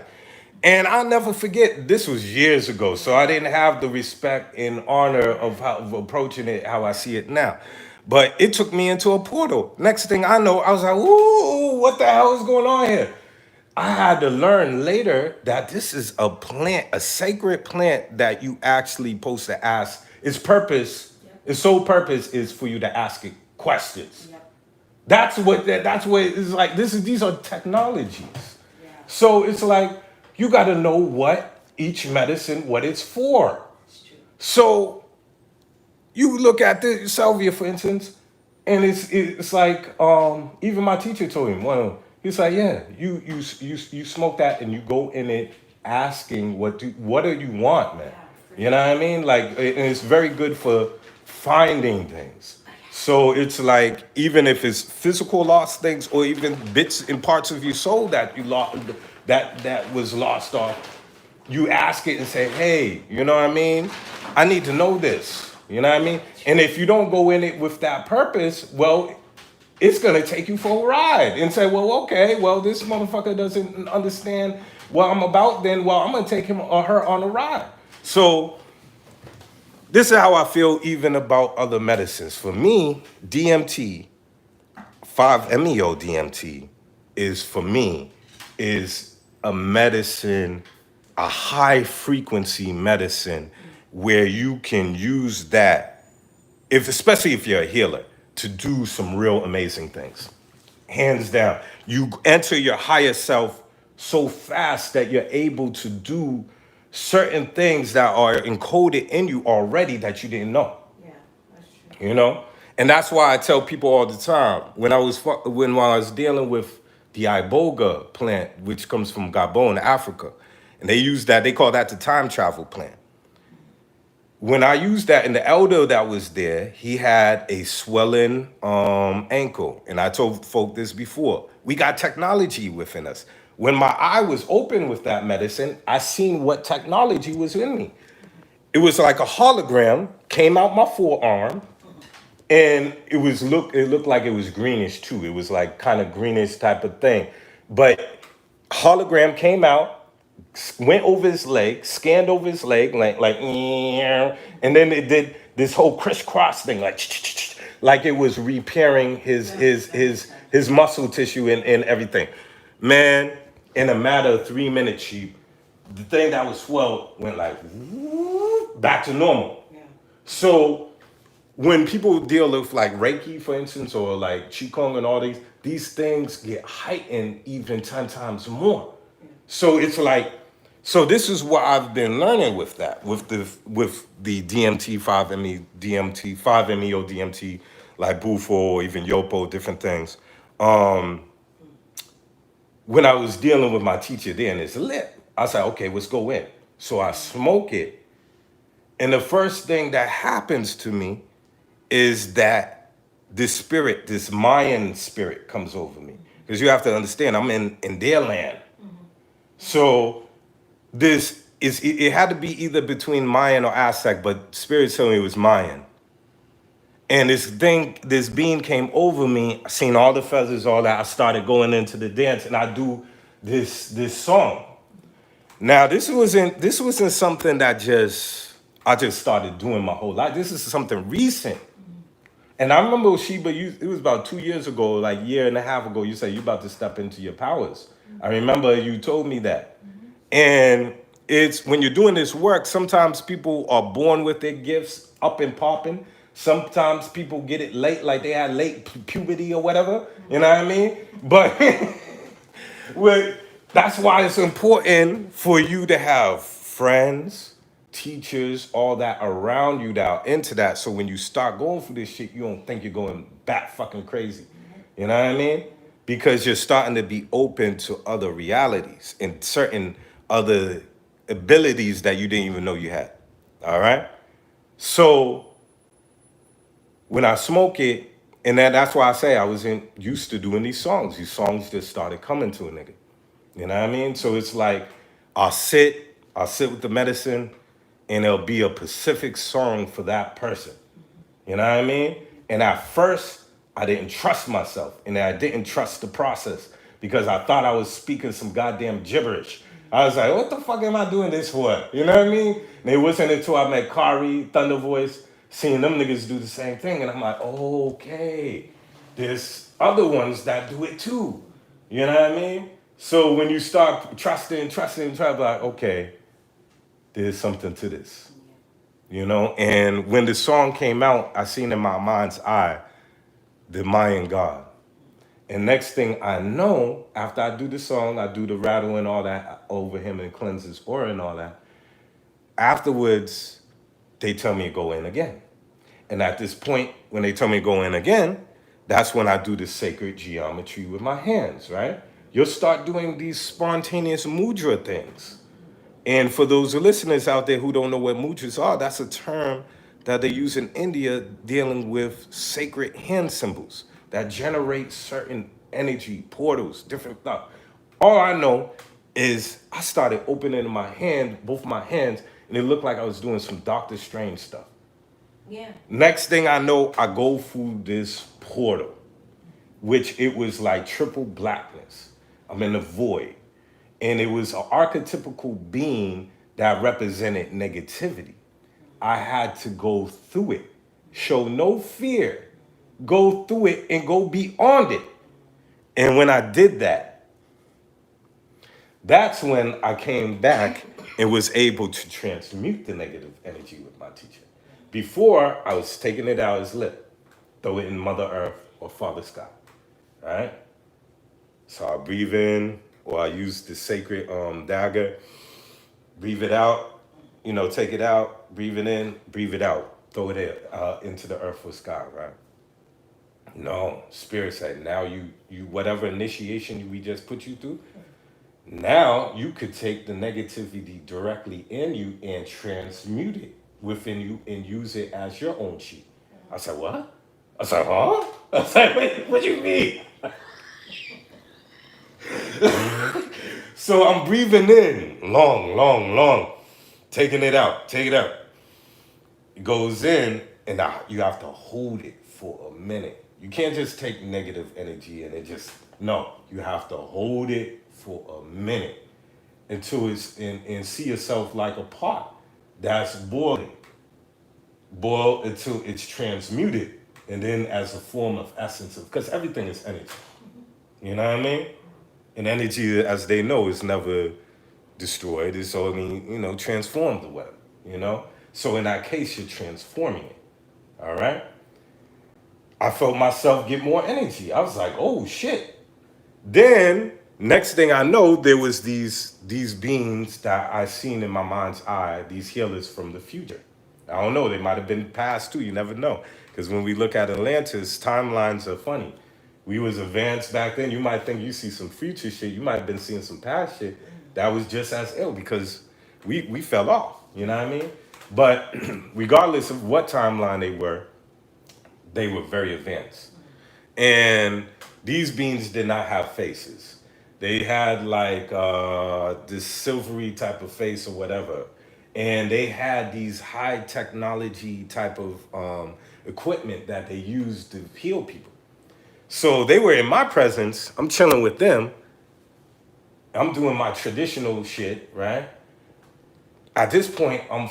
And I'll never forget, this was years ago, so I didn't have the respect and honor of how of approaching it how I see it now. But it took me into a portal. Next thing I know, I was like, ooh, what the hell is going on here? I had to learn later that this is a plant, a sacred plant that you actually supposed to ask. Its purpose, its sole purpose is for you to ask it questions. Yep. That's what it's like. These are technologies. So it's like you got to know what each medicine, what it's for. It's true. So you look at the salvia, for instance, and it's like even my teacher told him he's like, yeah, you smoke that and you go in it asking what do you want, man? You know what I mean? Like, and it's very good for finding things. So it's like, even if it's physical lost things or even bits and parts of your soul that you lost, that was lost off, you ask it and say, hey, you know what I mean? I need to know this. You know what I mean? And if you don't go in it with that purpose, well, it's gonna take you for a ride and say, well, okay, well, this motherfucker doesn't understand what I'm about, then well, I'm gonna take him or her on a ride. So this is how I feel even about other medicines. For me, DMT, 5-MeO DMT, is for me is a medicine a high frequency medicine where you can use that, if especially if you're a healer, to do some real amazing things. Hands down. You enter your higher self so fast that you're able to do certain things that are encoded in you already that you didn't know. Yeah, that's true. You know, and that's why I tell people all the time when I was dealing with the iboga plant, which comes from Gabon, Africa, and they use that, they call that the time travel plant. When I used that, and the elder that was there, he had a swelling ankle, and I told folk this before. We got technology within us. When my eye was open with that medicine, I seen what technology was in me. It was like a hologram came out my forearm, and it looked like it was greenish too. It was like kind of greenish type of thing. But hologram came out, went over his leg, scanned over his leg, and then it did this whole crisscross thing, like it was repairing his muscle tissue and everything. Man, in a matter of 3 minutes, the thing that was swelled went like back to normal. Yeah. So when people deal with like Reiki, for instance, or like Qigong and all these things get heightened even 10 times more. So it's like, so this is what I've been learning with that, with the DMT, 5-ME, DMT, 5-MeO DMT, like Bufo, or even YOPO, different things. When I was dealing with my teacher there and it's lit, I said, okay, let's go in. So I smoke it. And the first thing that happens to me is that this spirit, this Mayan spirit comes over me. Because you have to understand, I'm in their land. So it had to be either between Mayan or Aztec, but spirit told me it was Mayan. And this being came over me, I seen all the feathers, all that. I started going into the dance and I do this song. Now this wasn't something that I just started doing my whole life. This is something recent. And I remember Sheba, it was about 2 years ago, like a year and a half ago, you said you about to step into your powers. I remember you told me that. And it's when you're doing this work, sometimes people are born with their gifts up and popping. Sometimes people get it late, like they had late puberty or whatever. You know what I mean? But well, that's why it's important for you to have friends, teachers, all that around you that are into that. So when you start going through this shit, you don't think you're going bat fucking crazy. You know what I mean? Because you're starting to be open to other realities and certain other abilities that you didn't even know you had. All right? So when I smoke it, and that's why I say I wasn't used to doing these songs. These songs just started coming to a nigga. You know what I mean? So it's like I'll sit with the medicine, and it'll be a specific song for that person. You know what I mean? And at first, I didn't trust myself, and I didn't trust the process because I thought I was speaking some goddamn gibberish. I was like, what the fuck am I doing this for? You know what I mean? And it wasn't until I met Kari, Thunder Voice, seeing them niggas do the same thing, and I'm like, oh, okay, there's other ones that do it too. You know what I mean? So when you start trusting, try to be like, okay, there's something to this. You know, and when the song came out, I seen in my mind's eye the Mayan god. And next thing I know, after I do the song, I do the rattle and all that over him and cleanse his aura and all that. Afterwards, they tell me to go in again. And at this point, when they tell me to go in again, that's when I do the sacred geometry with my hands, right? You'll start doing these spontaneous mudra things. And for those listeners out there who don't know what mudras are, that's a term that they use in India dealing with sacred hand symbols that generate certain energy, portals, different stuff. All I know is I started opening my hand, both my hands, and it looked like I was doing some Doctor Strange stuff. Yeah. Next thing I know, I go through this portal, which it was like triple blackness. I'm in the void. And it was an archetypical being that represented negativity. I had to go through it, show no fear, go through it and go beyond it. And when I did that, that's when I came back and was able to transmute the negative energy with my teacher. Before, I was taking it out as lip, throw it in Mother Earth or Father Sky, right? So I breathe in, or I use the sacred dagger, breathe it out, take it out, breathe it in, breathe it out, throw it into the earth or sky, right? No, Spirit said, now you whatever initiation we just put you through, now you could take the negativity directly in you and transmute it within you and use it as your own chi. I said, what? I said, huh? I said, wait, what do you mean? So I'm breathing in, long, long, long, taking it out, take it out. It goes in, and you have to hold it for a minute. You can't just take negative energy and it just, no, you have to hold it for a minute until it's and see yourself like a pot that's boiling. Boil until it's transmuted, and then as a form of essence of, because everything is energy. You know what I mean? And energy, as they know, is never destroyed. It's only, transformed or whatever, So in that case, you're transforming it. All right? I felt myself get more energy. I was like, oh shit. Then next thing I know, there was these beings that I seen in my mind's eye, these healers from the future. I don't know, they might have been past too, you never know. Because when we look at Atlantis, timelines are funny. We was advanced back then. You might think you see some future shit. You might have been seeing some past shit that was just as ill because we fell off. You know what I mean? But regardless of what timeline they were very advanced. And these beings did not have faces. They had like this silvery type of face or whatever. And they had these high technology type of equipment that they used to heal people. So they were in my presence. I'm chilling with them. I'm doing my traditional shit, right? At this point, I'm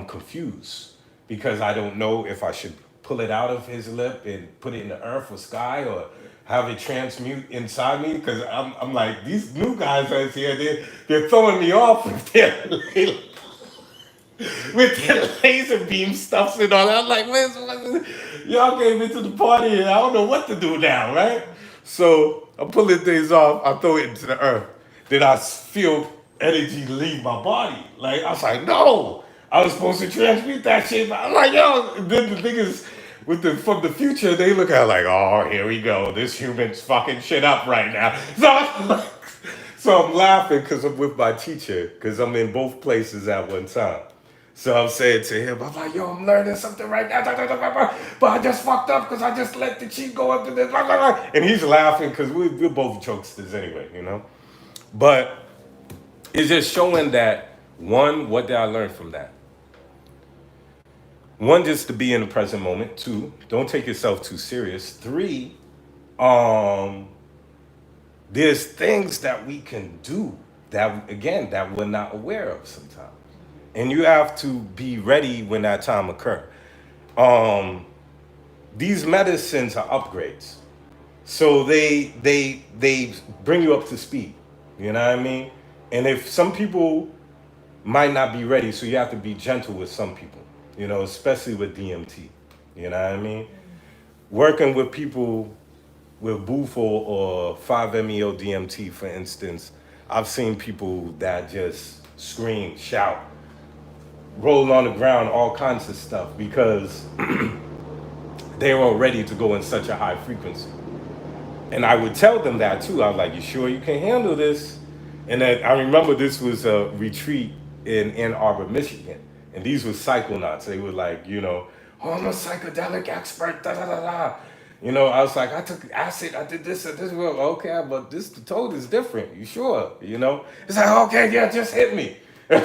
confused because I don't know if I should pull it out of his lip and put it in the earth or sky or have it transmute inside me because I'm like, these new guys out here, they're throwing me off with their laser beam stuffs and all that. I'm like, y'all came into the party and I don't know what to do now, right? So I'm pulling things off, I throw it into the earth. Then I feel energy leave my body. Like, I was like, no, I was supposed to transmute that shit. But I'm like, yo, and then the thing is, from the future, they look at it like, oh, here we go. This human's fucking shit up right now. So I'm laughing because I'm with my teacher, because I'm in both places at one time. So I'm saying to him, I'm like, yo, I'm learning something right now. But I just fucked up because I just let the cheat go up to this. And he's laughing because we're both jokesters anyway. But it's just showing that, one, what did I learn from that? One, just to be in the present moment. Two, don't take yourself too serious. Three, um, there's things that we can do that, again, that we're not aware of sometimes. And you have to be ready when that time occurs. Um, these medicines are upgrades. So they bring you up to speed. You know what I mean? And if some people might not be ready, so you have to be gentle with some people, especially with DMT. You know what I mean? Working with people with Bufo or 5-MeO DMT, for instance, I've seen people that just scream, shout, roll on the ground, all kinds of stuff because they were ready to go in such a high frequency. And I would tell them that too. I was like, you sure you can handle this? And then I remember this was a retreat in Ann Arbor, Michigan. And these were psychonauts. They were like, oh, I'm a psychedelic expert, da da da da. I was like, I took acid, I did this and this. Well, okay, but the toad is different. You sure? It's like, okay, yeah, just hit me. I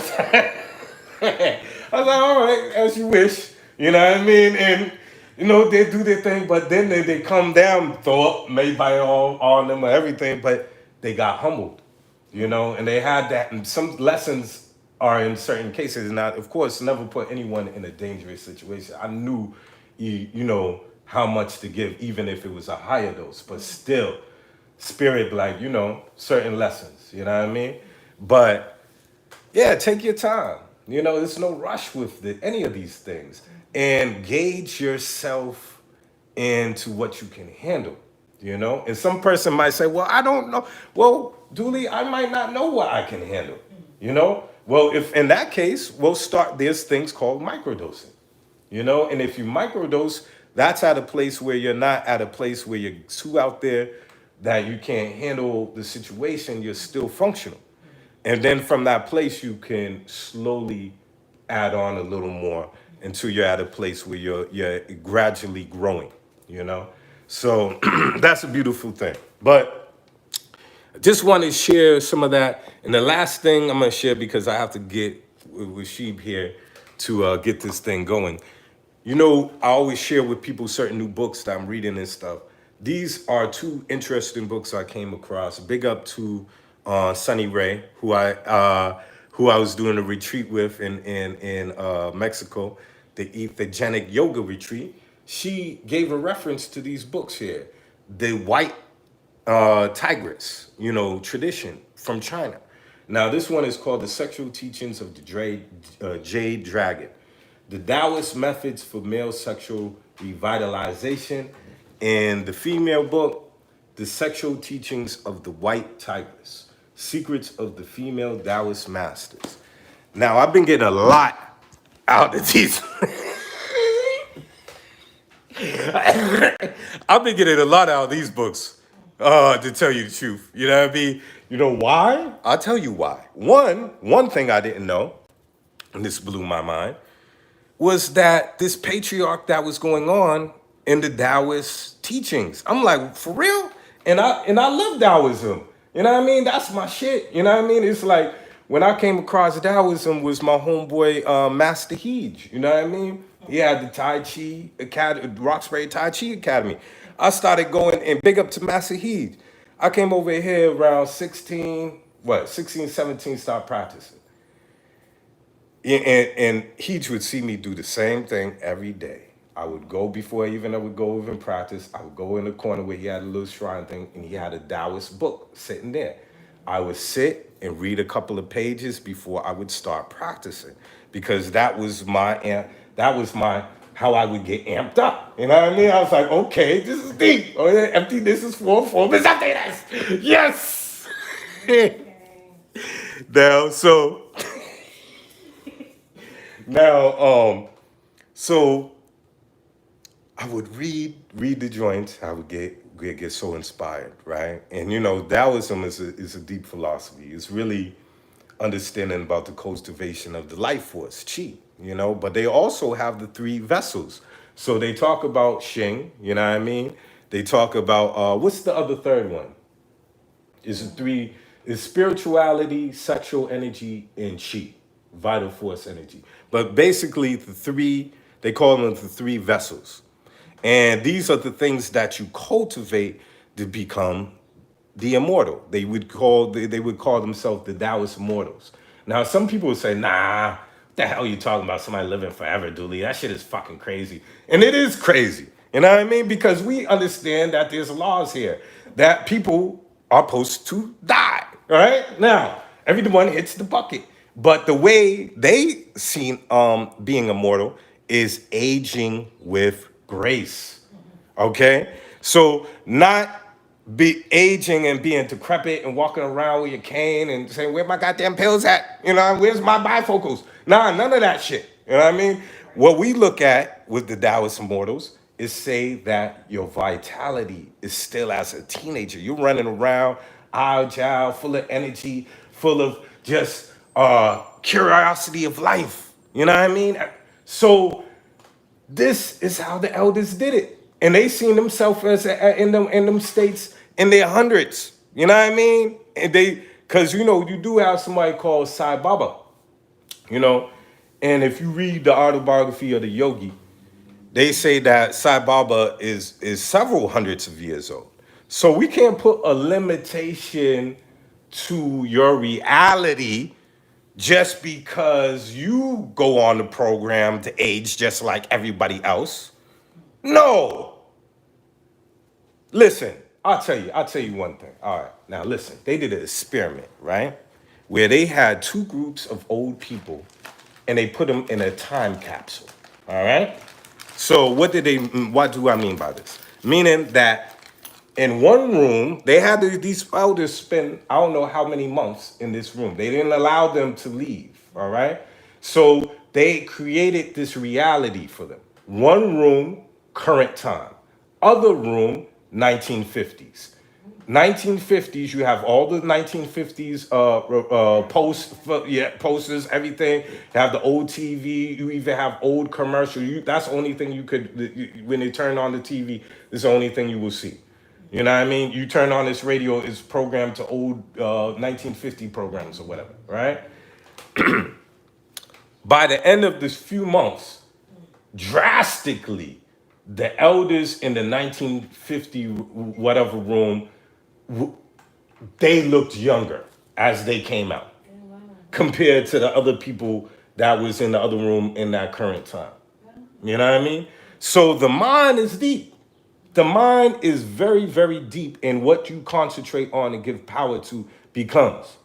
was like, all right, as you wish. You know what I mean? And they do their thing, but then they come down, throw up made by all on them or everything, but they got humbled, and they had that. And some lessons are in certain cases. Not, of course, never put anyone in a dangerous situation. I knew, how much to give, even if it was a higher dose, but still, spirit, like, certain lessons. You know what I mean? But Yeah, take your time. You know, there's no rush with any of these things. And gauge yourself into what you can handle. You know, and some person might say, well, I don't know. Well, Dooley, I might not know what I can handle. You know, well, if in that case, we'll start, there's things called microdosing. You know, and if you microdose, that's at a place where you're not at a place where you're too out there that you can't handle the situation, you're still functional. And then from that place, you can slowly add on a little more until you're at a place where you're gradually growing, you know? So that's a beautiful thing. But I just want to share some of that. And the last thing I'm going to share, because I have to get with Sheeb here to get this thing going. You know, I always share with people certain new books that I'm reading and stuff. These are two interesting books I came across. Big up to Sunny Ray, who I was doing a retreat with in Mexico, the Ethogenic Yoga Retreat. She gave a reference to these books here, the White Tigress, you know, tradition from China. Now, this one is called The Sexual Teachings of the Jade Dragon, the Taoist Methods for Male Sexual Revitalization, and the female book, The Sexual Teachings of the White Tigress, Secrets of the Female Taoist Masters. Now, I've been getting a lot out of these. I've been getting a lot out of these books, to tell you the truth. You know what I mean? You know why? I'll tell you why. One thing I didn't know, and this blew my mind, was that this patriarch that was going on in the Taoist teachings. I'm like, for real? And I love Taoism. You know what I mean? That's my shit. You know what I mean? It's like when I came across Taoism was my homeboy Master Heej. You know what I mean? He had the Tai Chi Academy, Roxbury Tai Chi Academy. I started going and big up to Master Heej. I came over here around 16, 17, start practicing. And he would see me do the same thing every day. I would go before I would go even practice. I would go in the corner where he had a little shrine thing, and he had a Taoist book sitting there. I would sit and read a couple of pages before I would start practicing, because that was my how I would get amped up. You know what I mean? I was like, okay, this is deep. Oh yeah, empty. This is form is emptiness. Yes. Now, now, so I would read the joints. I would get so inspired, right? And you know, Taoism is a deep philosophy. It's really understanding about the cultivation of the life force, chi. You know, but they also have the three vessels. So they talk about Xing. You know what I mean? They talk about what's the other third one? Is the three is spirituality, sexual energy, and chi, vital force energy. But basically, they call them the three vessels. And these are the things that you cultivate to become the immortal. They would call themselves the Taoist immortals. Now, some people would say, nah, what the hell are you talking about? Somebody living forever, Dooley. That shit is fucking crazy. And it is crazy. You know what I mean? Because we understand that there's laws here that people are supposed to die. Right? Now, everyone hits the bucket. But the way they see being immortal is aging with grace. Okay? So not be aging and being decrepit and walking around with your cane and saying, where my goddamn pills at? You know, where's my bifocals? Nah, none of that shit. You know what I mean? What we look at with the Taoist immortals is say that your vitality is still as a teenager. You're running around, agile, full of energy, full of just curiosity of life. You know what I mean? So this is how the elders did it. And they seen themselves as in them states in their hundreds. You know what I mean? And because you know, you do have somebody called Sai Baba, you know. And if you read the autobiography of the yogi, they say that Sai Baba is several hundreds of years old. So we can't put a limitation to your reality just because you go on the program to age just like everybody else. No. Listen, I'll tell you one thing. All right. Now listen, they did an experiment, right? where they had two groups of old people and they put them in a time capsule. All right. So what do I mean by this? Meaning that in one room, they had these elders spend I don't know how many months in this room. They didn't allow them to leave. All right. So they created this reality for them. One room, current time. Other room, 1950s. 1950s, you have all the 1950s posters, everything. You have the old TV. You even have old commercial. That's the only thing you could when they turn on the TV. It's the only thing you will see. You know what I mean? You turn on this radio, it's programmed to old 1950 programs or whatever, right? By the end of this few months, drastically, the elders in the 1950 whatever room, they looked younger as they came out compared to the other people that was in the other room in that current time. You know what I mean? So the mind is deep. The mind is very, very deep in what you concentrate on and give power to becomes.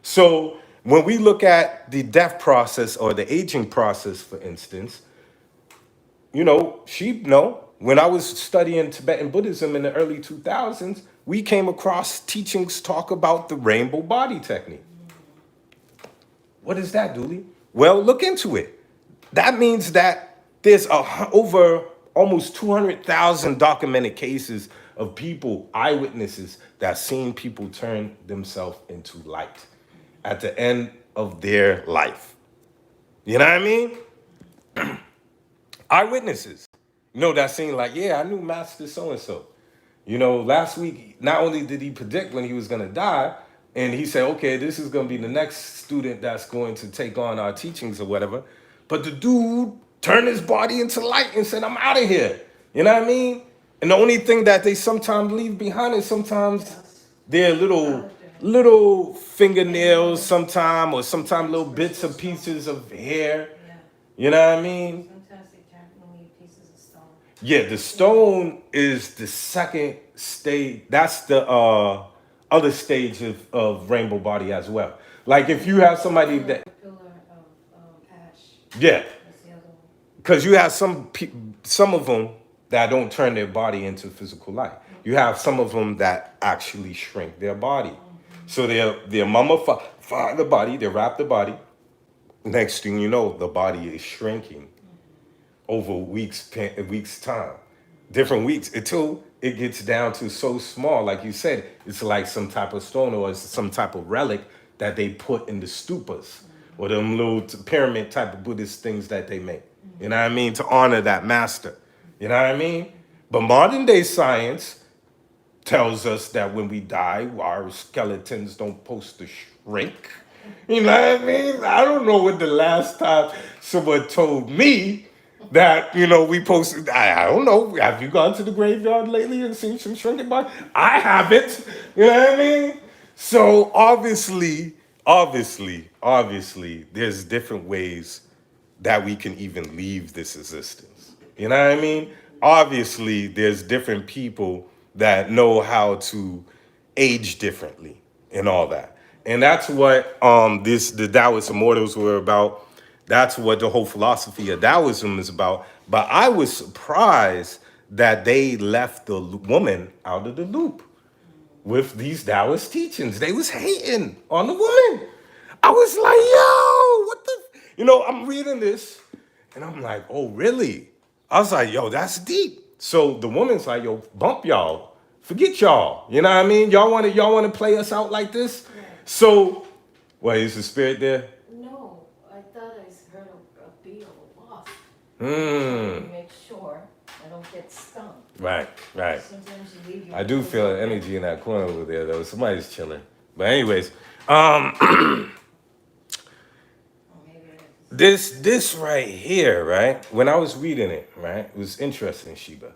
So when we look at the death process or the aging process, for instance, when I was studying Tibetan Buddhism in the early 2000s, we came across teachings talk about the rainbow body technique. What is that, Dooley? Well, look into it. That means that there's over almost 200,000 documented cases of people, eyewitnesses, that seen people turn themselves into light at the end of their life. You know what I mean? Eyewitnesses. That seen like, yeah, I knew Master so-and-so. Last week, not only did he predict when he was going to die, and he said, okay, this is going to be the next student that's going to take on our teachings or whatever, but the dude turned his body into light and said, I'm out of here. You know what I mean? And the only thing that they sometimes leave behind is sometimes their little fingernails sometime, or sometimes little bits and pieces of hair. Yeah. You know what I mean? Sometimes they can't leave pieces of stone. Yeah, the stone is the second stage. That's the other stage of rainbow body as well. Like if you have somebody that, A pillar of ash. yeah, That's the other one. because you have some of them that don't turn their body into physical light. You have some of them that actually shrink their body. So they're mummify the body, they wrap the body. Next thing you know, the body is shrinking over weeks time, different weeks until it gets down to so small, like you said, it's like some type of stone or it's some type of relic that they put in the stupas or them little pyramid type of Buddhist things that they make. You know what I mean? To honor that master. You know what I mean? But modern day science tells us that when we die, our skeletons don't supposed to shrink. You know what I mean? I don't know when the last time someone told me that, we posted. I don't know. Have you gone to the graveyard lately and seen some shrinking body? I haven't. You know what I mean? So obviously, there's different ways that we can even leave this existence. You know what I mean? Obviously, there's different people that know how to age differently and all that. And that's what the Taoist immortals were about. That's what the whole philosophy of Taoism is about. But I was surprised that they left the woman out of the loop with these Taoist teachings. They was hating on the woman. I was like, yo, what the? I'm reading this and I'm like, oh, really? I was like, yo, that's deep. So the woman's like, yo, bump y'all. Forget y'all. You know what I mean? Y'all want to play us out like this? Yeah. So, what, is the spirit there? No, I thought I heard a bee or a wasp. Hmm. Make sure I don't get stung. Right. Sometimes you leave your I do feel an energy in that corner over there, though. Somebody's chilling. But anyways, this right here, right? When I was reading it, right, it was interesting, Sheba.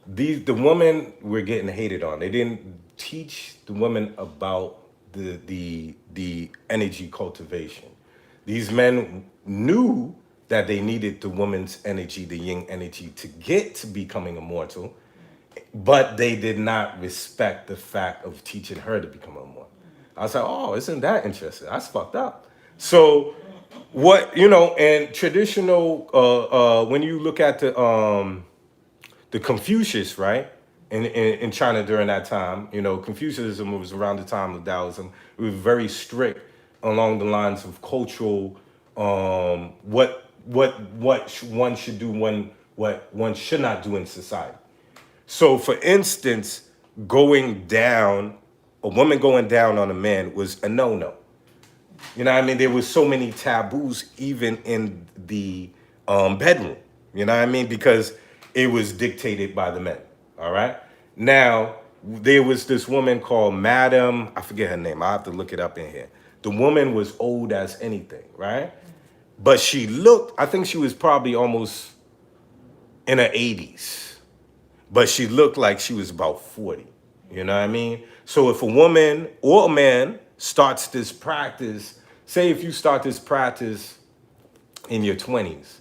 The women were getting hated on. They didn't teach the women about the energy cultivation. These men knew that they needed the woman's energy, the yin energy, to get to becoming immortal, but they did not respect the fact of teaching her to become immortal. I was like, oh, isn't that interesting? That's fucked up. So what, you know, and traditional when you look at the Confucius, right? In China during that time, you know, Confucianism was around the time of Taoism. It was very strict along the lines of cultural, one should do, what one should not do in society. So, for instance, going down, a woman going down on a man was a no-no. You know what I mean? There was so many taboos even in the bedroom. You know what I mean? Because it was dictated by the men. All right. Now, there was this woman called Madam, I forget her name. I have to look it up in here. The woman was old as anything, right? But she looked, I think she was probably almost in her 80s, but she looked like she was about 40. You know what I mean? So if a woman or a man starts this practice, say if you start this practice in your 20s,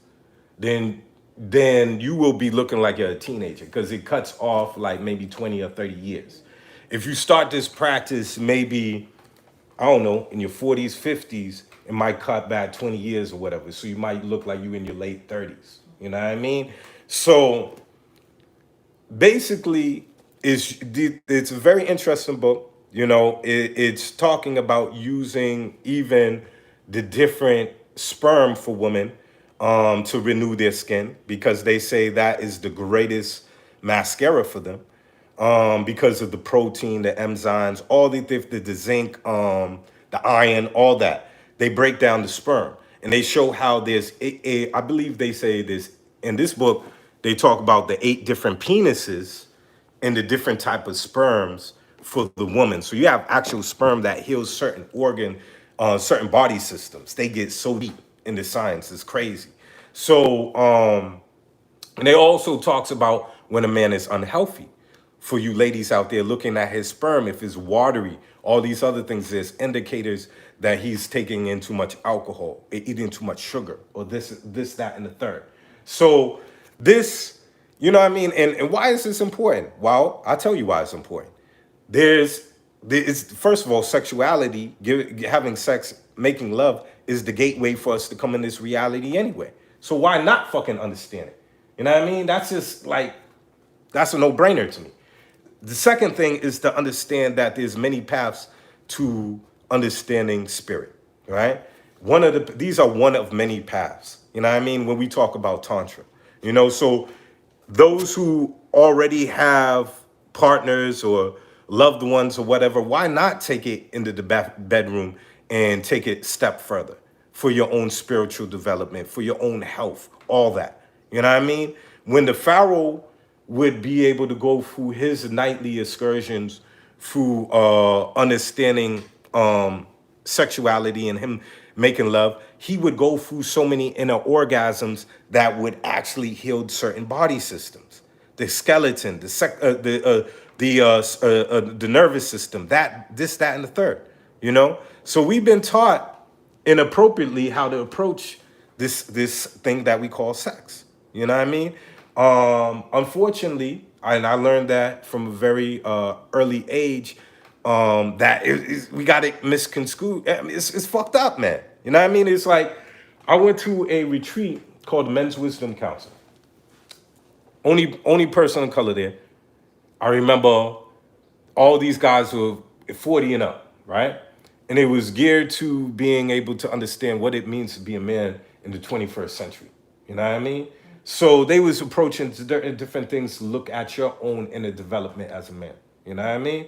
then you will be looking like you're a teenager because it cuts off like maybe 20 or 30 years. If you start this practice maybe, I don't know, in your 40s, 50s, it might cut back 20 years or whatever. So you might look like you in your late 30s. You know what I mean? So basically it's a very interesting book. You know, it's talking about using even the different sperm for women to renew their skin because they say that is the greatest mascara for them because of the protein, the enzymes, all the zinc, the iron, all that. They break down the sperm and they show how there's, I believe they say this in this book, they talk about the 8 different penises and the different type of sperms for the woman. So you have actual sperm that heals certain certain body systems. They get so deep in the science, it's crazy. So, and they also talks about when a man is unhealthy. For you ladies out there looking at his sperm, if it's watery, all these other things, there's indicators that he's taking in too much alcohol, eating too much sugar, or this, that, and the third. So this, you know what I mean? And why is this important? Well, I'll tell you why it's important. It's first of all, sexuality, having sex, making love is the gateway for us to come in this reality anyway. So why not fucking understand it? You know what I mean? That's just like, that's a no-brainer to me. The second thing is to understand that there's many paths to understanding spirit, right? These are one of many paths. You know what I mean? When we talk about Tantra, you know, so those who already have partners or loved ones or whatever, why not take it into the bedroom and take it a step further for your own spiritual development, for your own health, all that. You know what I mean? When the Pharaoh would be able to go through his nightly excursions through understanding sexuality and him making love, he would go through so many inner orgasms that would actually heal certain body systems, the skeleton, the nervous system, that this, that, and the third. You know, so we've been taught inappropriately how to approach this thing that we call sex. You know what I mean? Unfortunately, and I learned that from a very early age, that we got it misconstrued. I mean, it's fucked up, man. You know what I mean? It's like I went to a retreat called the Men's Wisdom Council. Only person of color there. I remember all these guys were 40 and up, right? And it was geared to being able to understand what it means to be a man in the 21st century. You know what I mean? So they was approaching different things to look at your own inner development as a man. You know what I mean?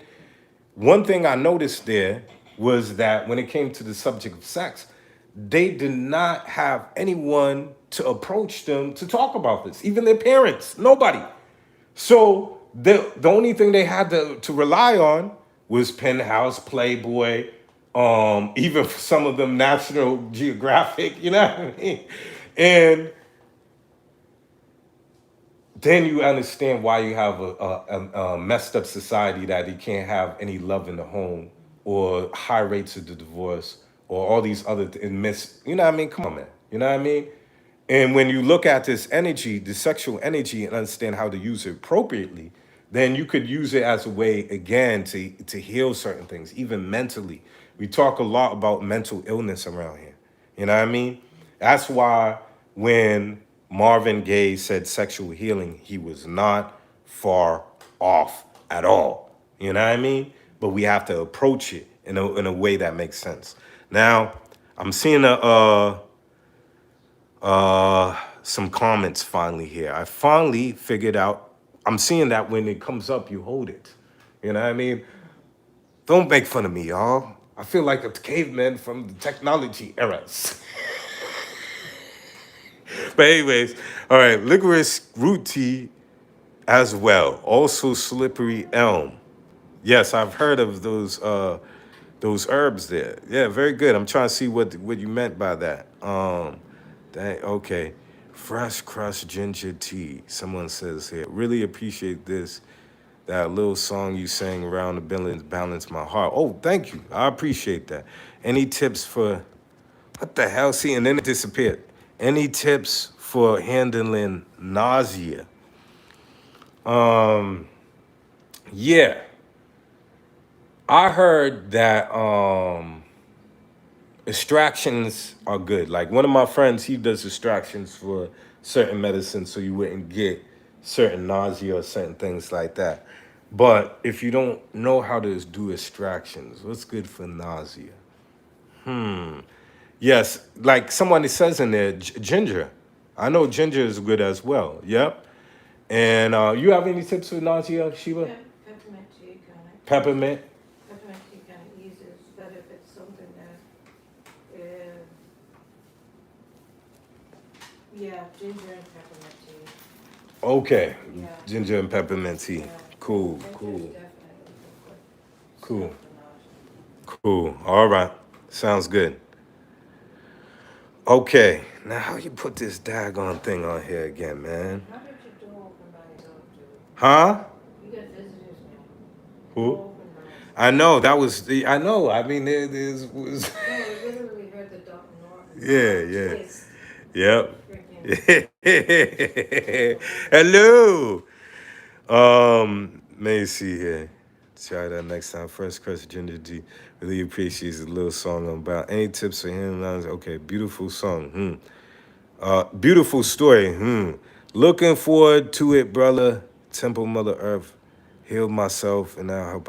One thing I noticed there was that when it came to the subject of sex, they did not have anyone to approach them to talk about this, even their parents, nobody. So the only thing they had to rely on was Penthouse, Playboy, even for some of them National Geographic, you know what I mean? And then you understand why you have a messed up society that you can't have any love in the home or high rates of the divorce or all these other you know what I mean? Come on, man. You know what I mean? And when you look at this energy, the sexual energy, and understand how to use it appropriately, then you could use it as a way again to heal certain things, even mentally, We talk a lot about mental illness around here. You know what I mean? That's why when Marvin Gaye said sexual healing, he was not far off at all. You know what I mean? But we have to approach it in a way that makes sense. Now, I'm seeing some comments finally here. I finally figured out. I'm seeing that when it comes up, you hold it. You know what I mean? Don't make fun of me, y'all. I feel like a caveman from the technology eras. But anyways, all right, licorice root tea as well. Also slippery elm. Yes, I've heard of those herbs there. Yeah, very good. I'm trying to see what you meant by that. Okay. Fresh crushed ginger tea. Someone says here. Really appreciate this. That little song you sang around the balance my heart. Oh, thank you. I appreciate that. Any tips for what the hell? See, and then it disappeared. Any tips for handling nausea? Yeah. I heard that extractions are good. Like one of my friends, he does extractions for certain medicines so you wouldn't get certain nausea or certain things like that. But if you don't know how to do extractions, what's good for nausea? Yes, like someone says in there, ginger. I know ginger is good as well. Yep. And you have any tips for nausea, Shiva? Peppermint tea kind of. Peppermint. Peppermint tea kind of eases, but if it's something that, yeah, ginger and peppermint tea. Okay. Yeah. Ginger and peppermint tea. Yeah. Cool, Ginger's cool, definitely good cool, stuff for nausea. cool. All right. Sounds good. Okay. Now, how you put this daggone thing on here again, man? How did your door open by itself, too? Huh? You got visitors now. Who? Door open by itself. I know that was the. I know. I mean, there was. No, I literally heard the door Yeah, yeah. twist. Yep. Freaking. Hello. Let me see here. Try that next time. First crush ginger tea. Really appreciates a little song about any tips for him. Okay, beautiful song. Beautiful story. Looking forward to it, brother. Temple Mother Earth. Healed myself, and now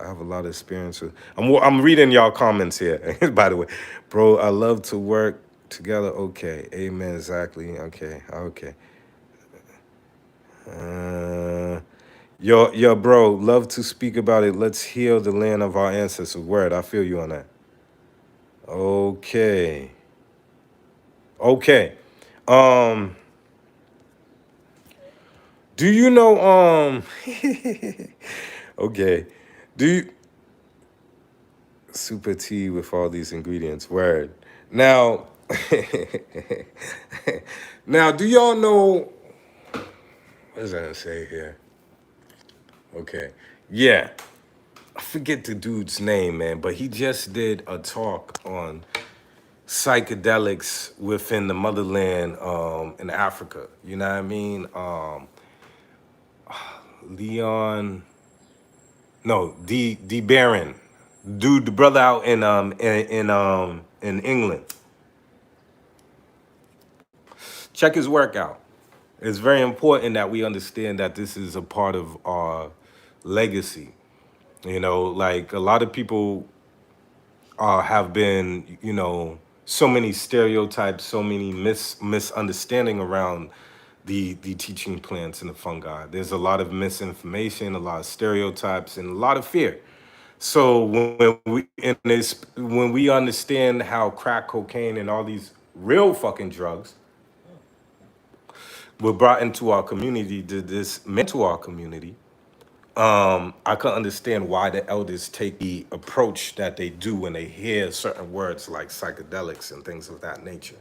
I have a lot of experience with. I'm reading y'all comments here. By the way, bro, I love to work together. Okay, amen. Exactly. Okay, okay. Yo, bro, love to speak about it. Let's heal the land of our ancestors. Word, I feel you on that. Okay. Okay. Um, do you know okay. Do you super tea with all these ingredients? Word. Now now do y'all know what does that say here? Okay. Yeah. I forget the dude's name, man, but he just did a talk on psychedelics within the motherland in Africa. You know what I mean? Leon, no, D Baron, dude, the brother out in England. Check his work out. It's very important that we understand that this is a part of our legacy. You know, like a lot of people have been, so many stereotypes, so many misunderstanding around the teaching plants and the fungi. There's a lot of misinformation, a lot of stereotypes, and a lot of fear. So when we understand how crack cocaine and all these real fucking drugs were brought into our community, did this meant to our community, I can understand why the elders take the approach that they do when they hear certain words like psychedelics and things of that nature.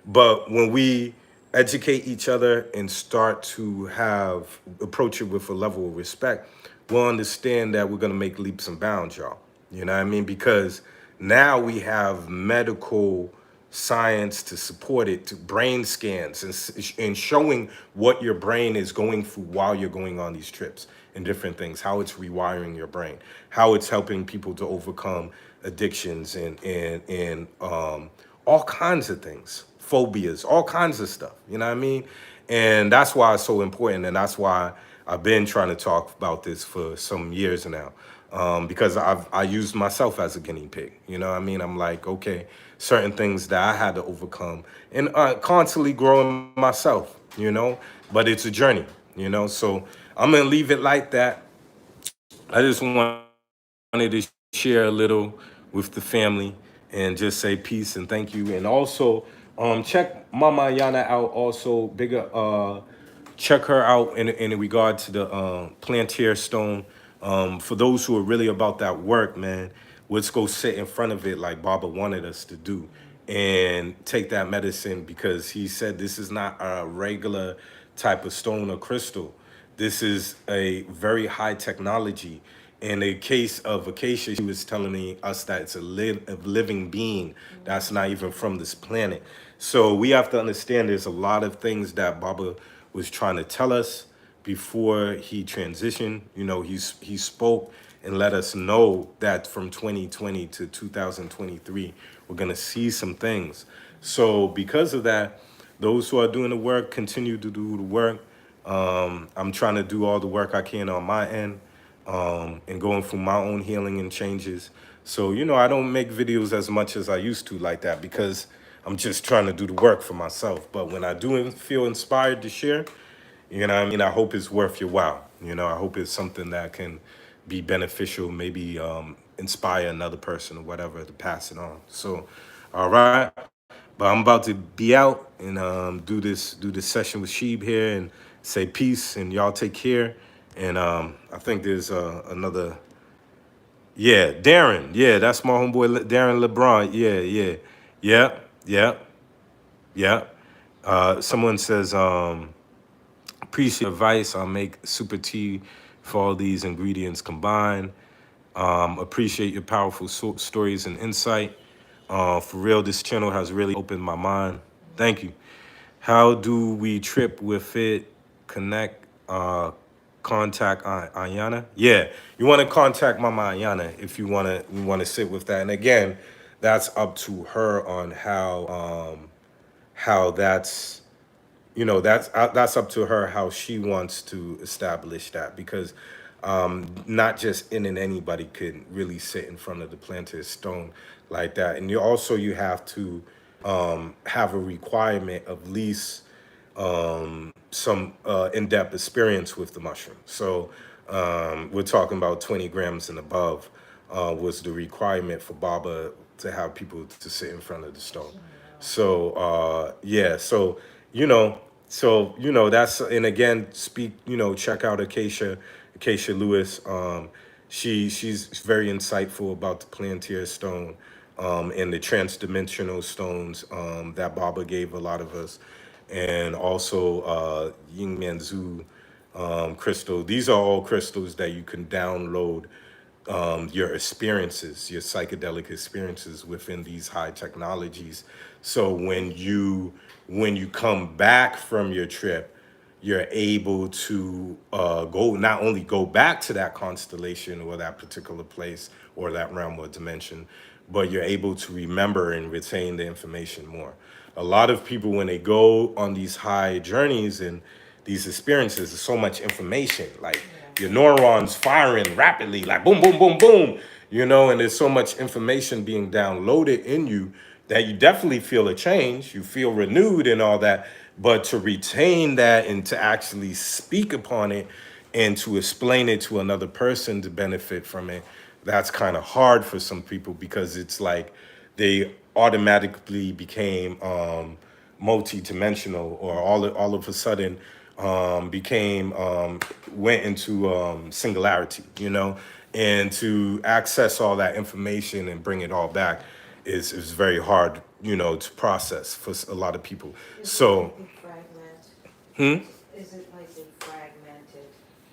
But when we educate each other and start to have approach it with a level of respect, we'll understand that we're gonna make leaps and bounds, y'all. You know what I mean? Because now we have medical science to support it, to brain scans and showing what your brain is going through while you're going on these trips and different things, how it's rewiring your brain, how it's helping people to overcome addictions and all kinds of things, phobias, all kinds of stuff. You know what I mean? And that's why it's so important, and that's why I've been trying to talk about this for some years now, because I used myself as a guinea pig. You know what I mean? I'm like, okay, certain things that I had to overcome, and constantly growing myself. You know, but it's a journey. You know, so I'm gonna leave it like that. I just wanted to share a little with the family and just say peace and thank you. And also, check Mama Yana out. Also, bigger. Check her out in regard to the plantier stone. For those who are really about that work, man, let's go sit in front of it like Baba wanted us to do, and take that medicine, because he said this is not a regular type of stone or crystal. This is a very high technology. In the case of Acacia, she was telling us that it's a living being that's not even from this planet. So we have to understand there's a lot of things that Baba was trying to tell us before he transitioned. You know, he spoke and let us know that from 2020 to 2023, we're gonna see some things. So because of that, those who are doing the work continue to do the work. I'm trying to do all the work I can on my end, and going through my own healing and changes. So, you know, I don't make videos as much as I used to like that, because I'm just trying to do the work for myself. But when I do feel inspired to share, you know what I mean, I hope it's worth your while. You know, I hope it's something that can be beneficial, maybe inspire another person or whatever to pass it on. So, all right. But I'm about to be out and do this session with Sheeb here and say peace, and y'all take care. And I think there's another. Yeah, Darren. Yeah, that's my homeboy, Darren LeBron. Yeah, yeah, yeah, yeah, yeah. Someone says, appreciate advice. I'll make super tea for all these ingredients combined. Appreciate your powerful stories and insight. For real, this channel has really opened my mind. Thank you. How do we trip with it? Connect, contact Ayana? Yeah, you want to contact Mama Ayana if you want to sit with that. And again, that's up to her on how that's, that's up to her how she wants to establish that, because not just in and anybody could really sit in front of the planted stone like that. And you have to have a requirement of least some in-depth experience with the mushroom. So we're talking about 20 grams and above was the requirement for Baba to have people to sit in front of the stone. So yeah, you know, that's, and again, check out Acacia Lewis. She's very insightful about the plantier stone, and the transdimensional stones that Baba gave a lot of us, and also Ying Manzu crystal. These are all crystals that you can download your experiences, your psychedelic experiences within these high technologies. So when you come back from your trip, you're able to go, not only go back to that constellation or that particular place or that realm or dimension, but you're able to remember and retain the information more. A lot of people, when they go on these high journeys and these experiences, there's so much information, like your neurons firing rapidly, like boom, boom, boom, boom, and there's so much information being downloaded in you that you definitely feel a change, you feel renewed and all that. But to retain that and to actually speak upon it and to explain it to another person to benefit from it, that's kind of hard for some people, because it's like they automatically became multi-dimensional, or all of a sudden became went into singularity, and to access all that information and bring it all back is very hard, to process for a lot of people. Is it So, like they fragment? Is it like they fragmented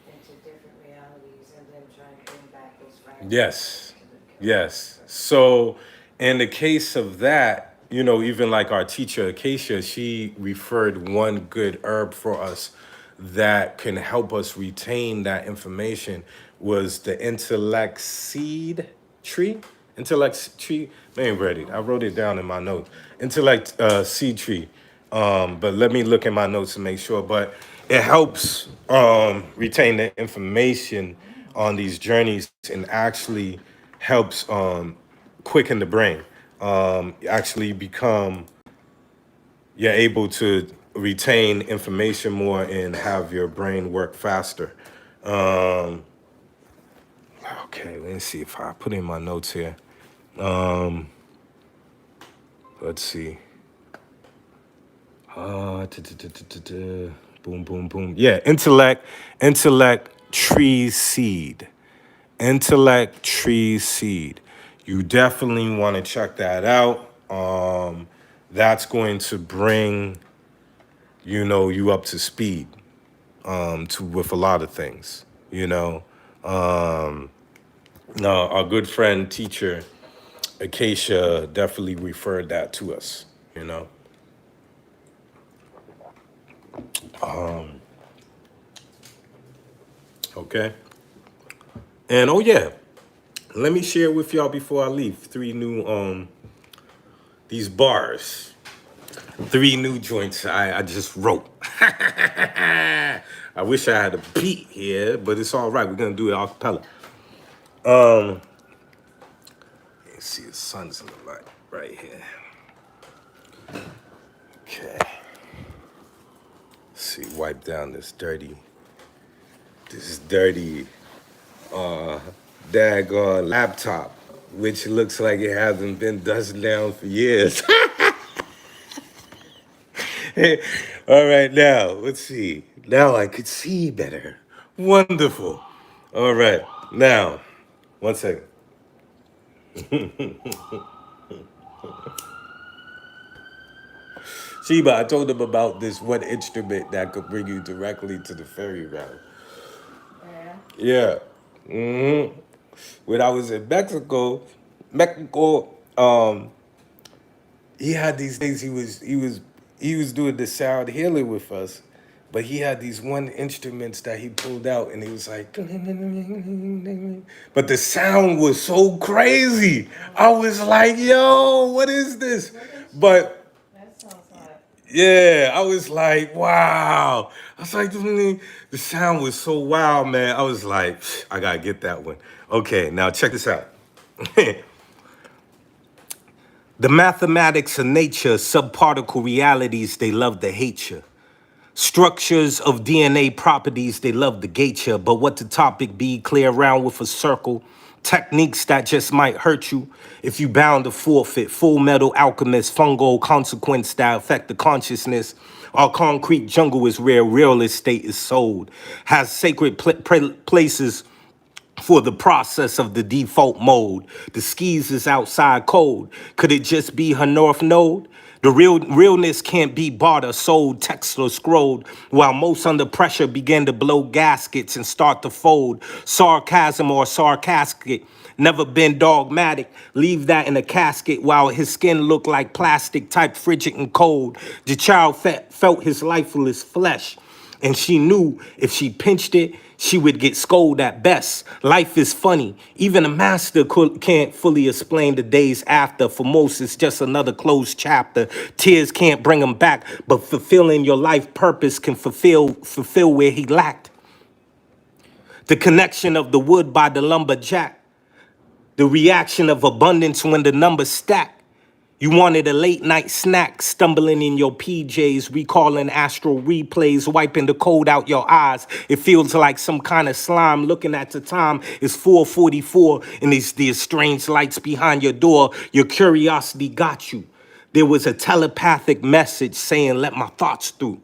into different realities and then try and bring back those fragments yes, to the yes. So, in the case of that, even like our teacher Acacia, she referred one good herb for us that can help us retain that information, was the intellect seed tree. Intellect tree. Man, ready. I wrote it down in my notes. Intellect seed tree. But let me look in my notes to make sure. But it helps retain the information on these journeys and actually helps quicken the brain. Actually become you're able to retain information more and have your brain work faster. Um, okay, let's see if I put in my notes here. Let's see. Boom, boom, boom. Yeah, intellect, tree seed. Intellect, tree seed. You definitely want to check that out. That's going to bring, you up to speed to with a lot of things. Our good friend, teacher, Acacia definitely referred that to us, you know. Okay. And oh yeah, let me share with y'all before I leave three new these bars. Three new joints I just wrote. I wish I had a beat here, but it's all right. We're gonna do it a cappella. Let's see, the sun's in the light right here. Okay. Let's see, wipe down this dirty daggone laptop, which looks like it hasn't been dusted down for years. All right, now, let's see. Now I could see better. Wonderful. All right, now, one second. Sheba, I told him about this one instrument that could bring you directly to the fairy realm. Yeah. Yeah. When I was in Mexico, he had these days he was doing the sound healing with us, but he had these one instruments that he pulled out and he was like but the sound was so crazy. I was like, yo, what is this? But That sounds like. yeah, I was like, wow. I was like, the sound was so wild, man. I was like, I gotta get that one. Okay, now check this out. The mathematics of nature, subparticle realities, they love to hate you. Structures of DNA properties, they love to gate you. But what the topic be, clear around with a circle. Techniques that just might hurt you if you bound to forfeit. Full metal alchemist, fungal consequence that affect the consciousness. Our concrete jungle is where real estate is sold. Has sacred places for the process of the default mode. The skis is outside code. Could it just be her north node? The realness can't be bought or sold, text or scrolled, while most under pressure begin to blow gaskets and start to fold. Sarcasm or sarcastic, never been dogmatic. Leave that in a casket while his skin looked like plastic, type frigid and cold. The child felt his lifeless flesh. And she knew if she pinched it, she would get scolded at best. Life is funny. Even a master can't fully explain the days after. For most, it's just another closed chapter. Tears can't bring him back, but fulfilling your life purpose can fulfill where he lacked. The connection of the wood by the lumberjack. The reaction of abundance when the numbers stack. You wanted a late night snack, stumbling in your PJs, recalling astral replays, wiping the cold out your eyes. It feels like some kind of slime. Looking at the time, it's 4:44, and it's the strange lights behind your door. Your curiosity got you. There was a telepathic message saying, "Let my thoughts through."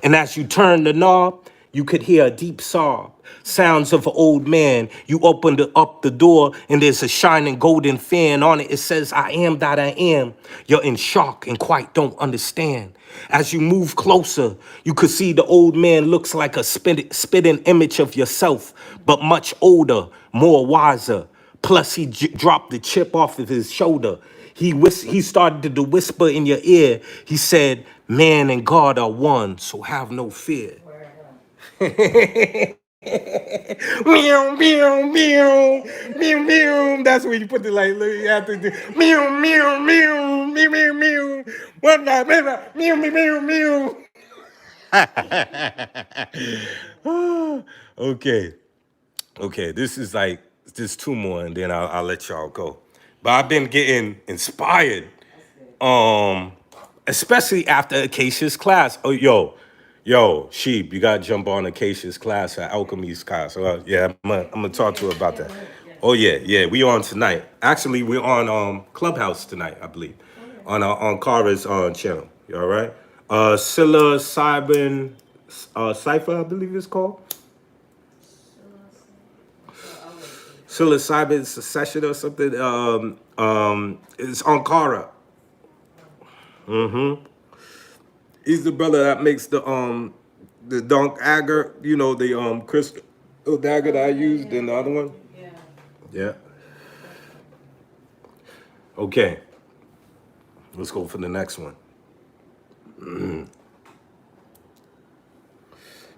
And as you turn the knob, you could hear a deep sob. Sounds of an old man. You opened up the door, and there's a shining golden fan on it. It says, "I am that I am." You're in shock and quite don't understand. As you move closer, you could see the old man looks like a spitting image of yourself, but much older, more wiser. Plus, he dropped the chip off of his shoulder. He started to whisper in your ear. He said, "Man and God are one, so have no fear." Where? Meow, meow, meow, meow, meow. That's where you put the like. You have to do meow, meow, meow, meow, meow, meow. What that? Meow, meow, meow, meow. Okay, okay. This is like just two more, and then I'll let y'all go. But I've been getting inspired, um, especially after Acacia's class. Oh, yo, Sheep, you gotta jump on Acacia's class at Alchemy's class. So yeah, I'm gonna talk to her about that. Oh yeah, we on tonight. Actually, we're on Clubhouse tonight, I believe, on Kara's channel. You all right? Psilocybin Cipher, I believe it's called. Psilocybin Session or something. It's on Kara. He's the brother that makes the donk agger, you know, the crystal dagger that I used in the other one. Yeah. Yeah. Okay. Let's go for the next one.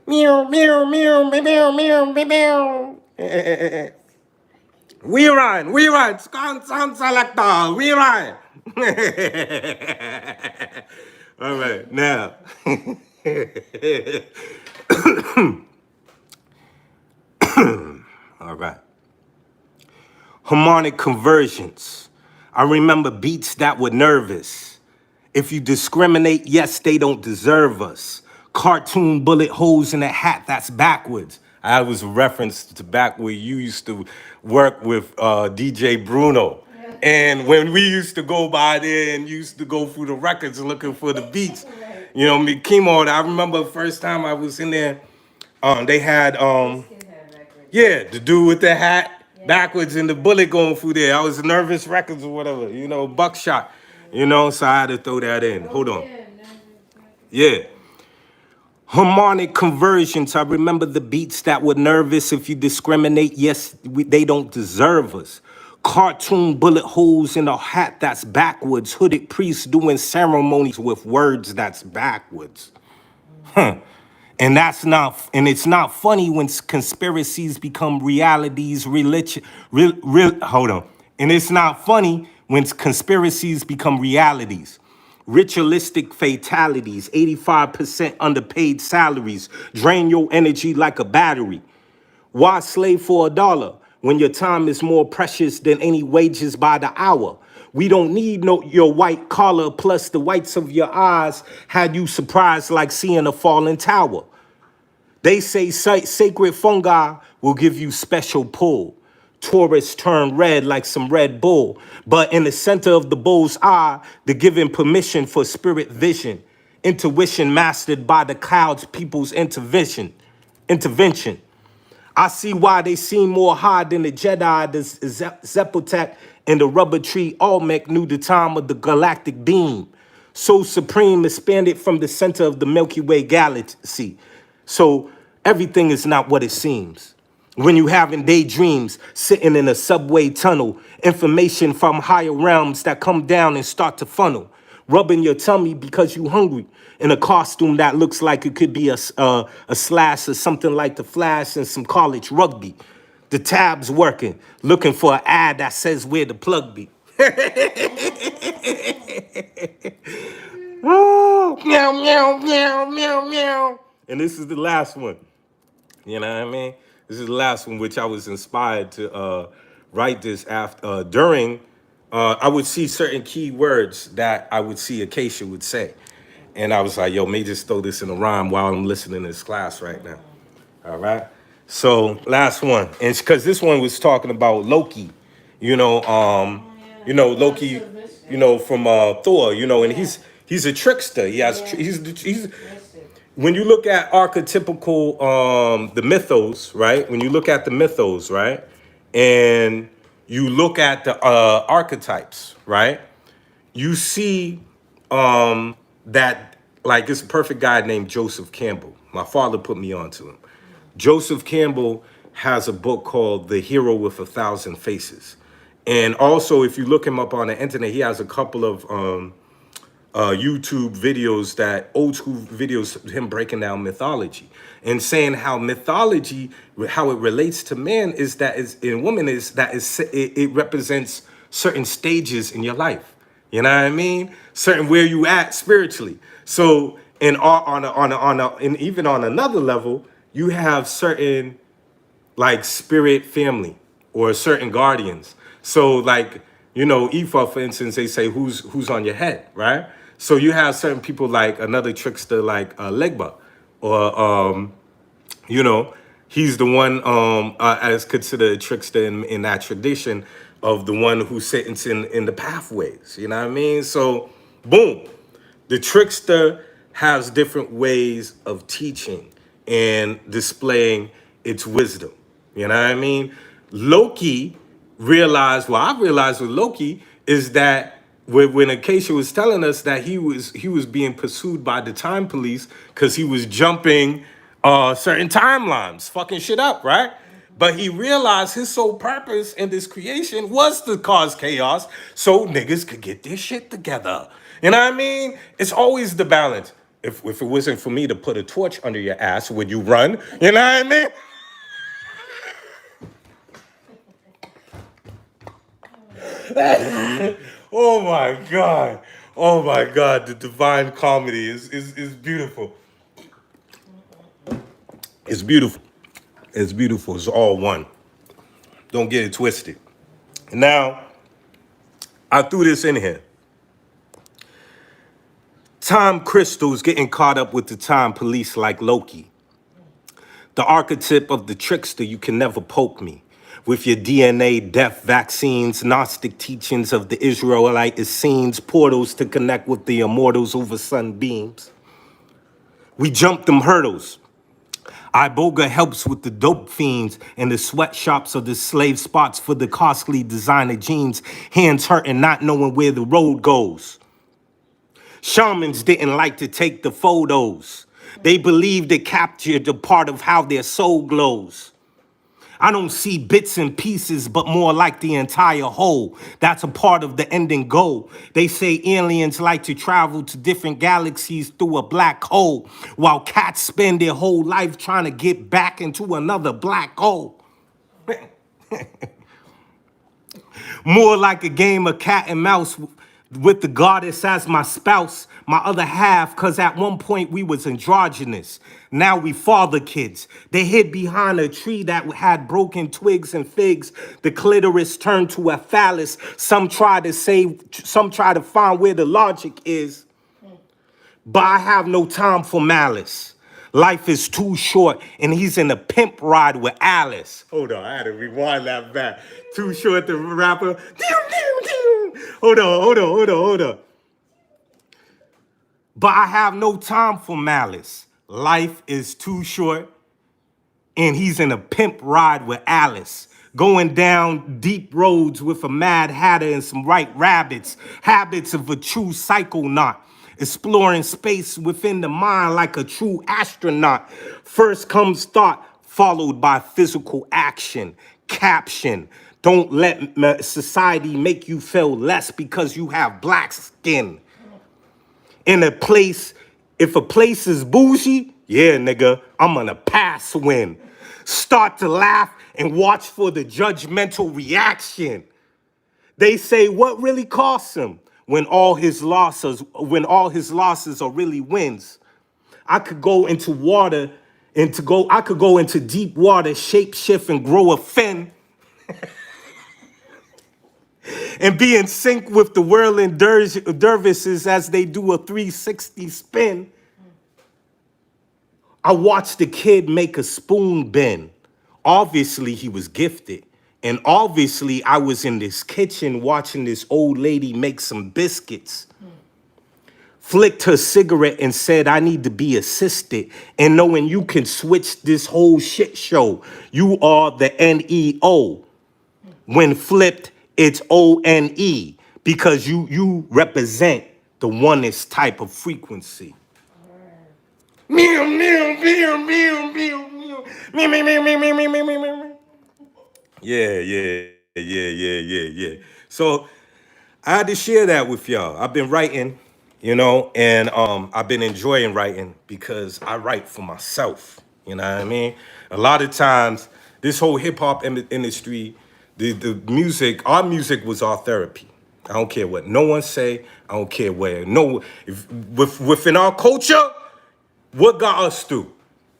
Meow, meow, meow, meow, meow, meow, meow. We run, sound selector, we run. All right, now. All right. Harmonic conversions. I remember beats that were nervous. If you discriminate, yes, they don't deserve us. Cartoon bullet holes in a hat that's backwards. I was a reference to back where you used to work with DJ Bruno. And when we used to go by there and used to go through the records looking for the beats, you know, me, Chemo, I remember the first time I was in there, they had yeah, the dude with the hat backwards and the bullet going through there. I was nervous records or whatever, you know, buckshot. You know, so I had to throw that in. Hold on. Yeah. Harmonic conversions. I remember the beats that were nervous. If you discriminate, yes, they don't deserve us. Cartoon bullet holes in a hat that's backwards. Hooded priests doing ceremonies with words that's backwards. Huh. And it's not funny when conspiracies become realities, hold on. And it's not funny when conspiracies become realities. Ritualistic fatalities, 85% underpaid salaries, drain your energy like a battery. Why slave for $1 when your time is more precious than any wages by the hour? We don't need no your white collar plus the whites of your eyes had you surprised like seeing a falling tower. They say sacred fungi will give you special pull. Taurus turn red like some Red Bull. But in the center of the bull's eye, the giving permission for spirit vision. Intuition mastered by the clouds, people's intervention. I see why they seem more high than the Jedi, the Zepotek, and the rubber tree Olmec knew the time of the galactic beam. So supreme, expanded from the center of the Milky Way galaxy. So everything is not what it seems. When you having daydreams, sitting in a subway tunnel, information from higher realms that come down and start to funnel, rubbing your tummy because you hungry in a costume that looks like it could be a slash or something like the Flash and some college rugby. The tabs working, looking for an ad that says where the plug be. Oh, meow, meow, meow, meow, meow. And this is the last one. You know what I mean? This is the last one, which I was inspired to write this after during. I would see certain key words that I would see Acacia would say, and I was like, "Yo, may just throw this in a rhyme while I'm listening to this class right now." All right. So last one, and because this one was talking about Loki, you know, Loki, you know, from Thor, you know, and he's a trickster. He has he's when you look at archetypical the mythos, right? When you look at the mythos, right, and you look at the archetypes, right, you see that like it's a perfect guy named Joseph Campbell. My father put me onto him. Joseph Campbell has a book called The Hero with a Thousand Faces. And also, if you look him up on the internet, he has a couple of YouTube videos, that old school videos, him breaking down mythology and saying how mythology, how it relates to man, is that is in woman is that is it represents certain stages in your life. You know what I mean? Certain where you at spiritually. So in and even on another level, you have certain like spirit family or certain guardians. So like, Ifa, for instance, they say who's on your head, right? So you have certain people like another trickster like Legba, or you know, he's the one as considered a trickster in that tradition of the one who sits in the pathways. You know what I mean? So boom. The trickster has different ways of teaching and displaying its wisdom. You know what I mean? Loki realized, well, I realized with Loki is that when Acacia was telling us that he was being pursued by the time police because he was jumping certain timelines, fucking shit up, right? But he realized his sole purpose in this creation was to cause chaos so niggas could get their shit together. You know what I mean? It's always the balance. If it wasn't for me to put a torch under your ass, would you run? You know what I mean? Oh my God. Oh my God. The divine comedy is beautiful. It's beautiful. It's beautiful. It's all one. Don't get it twisted. Now, I threw this in here. Time crystals getting caught up with the time police like Loki. The archetype of the trickster, you can never poke me. With your DNA, death, vaccines, Gnostic teachings of the Israelite Essenes, portals to connect with the immortals over sunbeams. We jump them hurdles. Iboga helps with the dope fiends and the sweatshops of the slave spots for the costly designer jeans, hands hurting, not knowing where the road goes. Shamans didn't like to take the photos. They believed it captured a part of how their soul glows. I don't see bits and pieces, but more like the entire whole. That's a part of the ending goal. They say aliens like to travel to different galaxies through a black hole, while cats spend their whole life trying to get back into another black hole. More like a game of cat and mouse with the goddess as my spouse, my other half, cause at one point we was androgynous. Now we father kids. They hid behind a tree that had broken twigs and figs. The clitoris turned to a phallus. Some try to find where the logic is. But I have no time for malice. Life is too short, and he's in a pimp ride with Alice. Hold on, I had to rewind that back. Too short, the rapper. Hold on. But I have no time for malice. Life is too short, and he's in a pimp ride with Alice. Going down deep roads with a mad hatter and some white rabbits. Habits of a true psychonaut. Exploring space within the mind like a true astronaut. First comes thought, followed by physical action. Caption. Don't let society make you feel less because you have black skin. In a place, if a place is bougie, yeah, nigga, I'm gonna pass win. Start to laugh and watch for the judgmental reaction. They say what really costs him when all his losses are really wins. I could go into water I could go into deep water, shape shift and grow a fin and be in sync with the whirling dervishes as they do a 360 spin. I watched the kid make a spoon bend. Obviously, he was gifted. And obviously, I was in this kitchen watching this old lady make some biscuits. Flicked her cigarette and said, I need to be assisted. And knowing you can switch this whole shit show, you are the NEO. When flipped, it's ONE because you represent the oneness type of frequency. Meow, meow, meow, meow, meow, meow. Meow, meow, meow, meow, meow, meow, meow, meow. Yeah. So I had to share that with y'all. I've been writing, you know, and I've been enjoying writing because I write for myself. You know what I mean? A lot of times, this whole hip hop industry, the music, our music was our therapy. I don't care what no one say. I don't care where no within our culture, what got us through,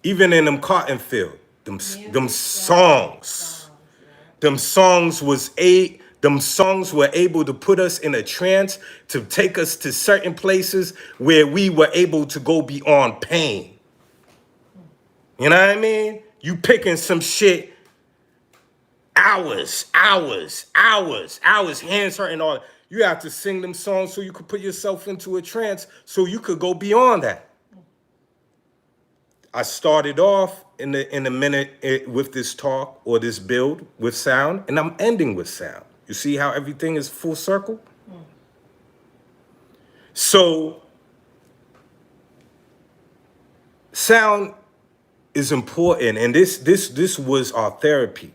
even in them cotton field, them Music sells songs. songs, yeah. Them songs were able to put us in a trance to take us to certain places where we were able to go beyond pain. You know what I mean? You picking some shit hours, hands hurting all. You have to sing them songs so you could put yourself into a trance so you could go beyond that. I started off in a minute with this talk or this build with sound, and I'm ending with sound. You see how everything is full circle? So sound is important, and this was our therapy.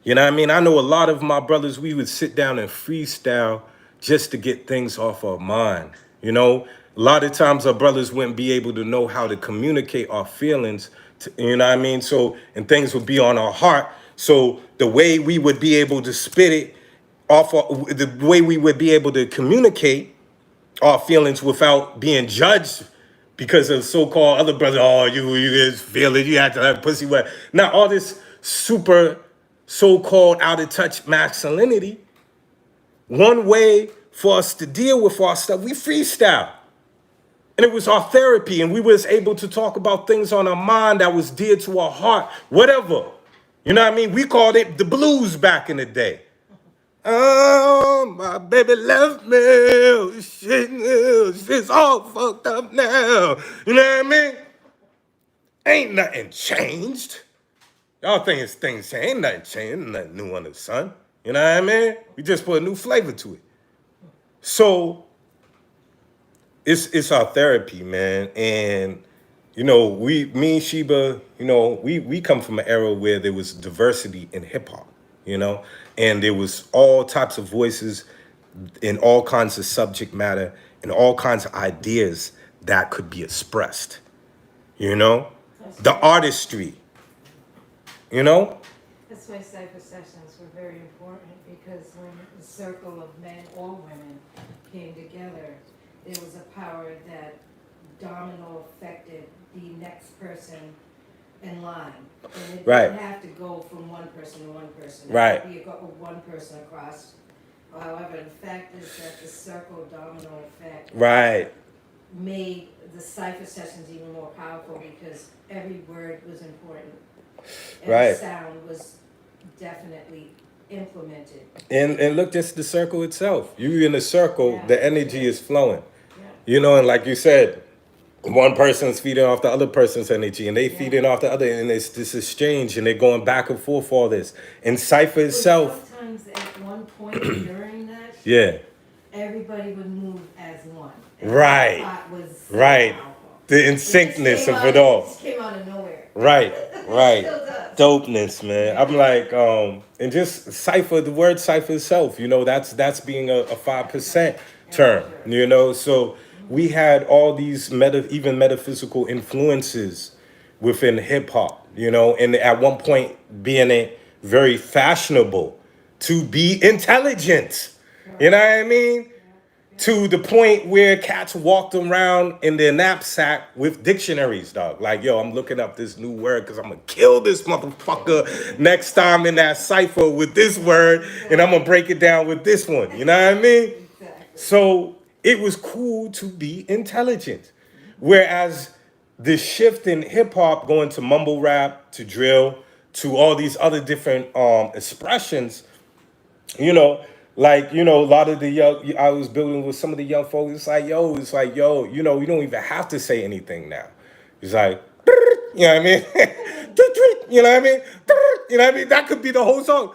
You know what I mean? I know a lot of my brothers, we would sit down and freestyle just to get things off our mind. You know, a lot of times our brothers wouldn't be able to know how to communicate our feelings, you know what I mean? So, and things would be on our heart. So the way we would be able to spit it the way we would be able to communicate our feelings without being judged because of so-called other brothers. Oh, you just feel it. You have to have pussy wet. Now all this super so-called out of touch masculinity. One way for us to deal with our stuff, we freestyle, and it was our therapy, and we was able to talk about things on our mind that was dear to our heart, whatever. You know what I mean? We called it the blues back in the day. Oh, my baby left me. Shit's all fucked up now. You know what I mean? Ain't nothing changed. Y'all think it's things change. Ain't nothing changed. Nothing new under the sun. You know what I mean? We just put a new flavor to it. So it's our therapy, man. And you know, me and Sheba, you know, we come from an era where there was diversity in hip hop, you know, and there was all types of voices in all kinds of subject matter and all kinds of ideas that could be expressed, you know, That's the why, artistry, you know, that's why cipher sessions were very important, because when the circle of men or women came together, there was a power that domino affected the next person in line. And it Right. didn't have to go from one person to one person. It Right. could be one person across. However, the fact is that the circle domino effect right, made the cipher sessions even more powerful, because every word was important. Every right. sound was definitely implemented. And look, just the circle itself. You in the circle, Yeah. the energy is flowing. Yeah. You know, and like you said, one person's feeding off the other person's energy, and they Yeah. feeding off the other, and it's this exchange, and they're going back and forth all this. And cipher But itself, sometimes at one point during that, yeah, everybody would move as one. And Right. that was so right, powerful. the It just insyncness came of out- it all. It just came out of nowhere. Right, right. Still does. Dopeness, man. I'm like, and just cipher, the word cipher itself, you know, that's being a 5% term, you know. So we had all these even metaphysical influences within hip hop, you know, and at one point being it very fashionable to be intelligent. You know what I mean? To the point where cats walked around in their knapsack with dictionaries, dog. Like, yo, I'm looking up this new word because I'm gonna kill this motherfucker next time in that cipher with this word, and I'm gonna break it down with this one. You know what I mean? Exactly. So it was cool to be intelligent. Whereas the shift in hip hop going to mumble rap, to drill, to all these other different expressions, you know, like, you know, a lot of the young, I was building with some of the young folks. It's like, yo, you know, you don't even have to say anything now. It's like, you know what I mean? You know what I mean? You know what I mean? That could be the whole song.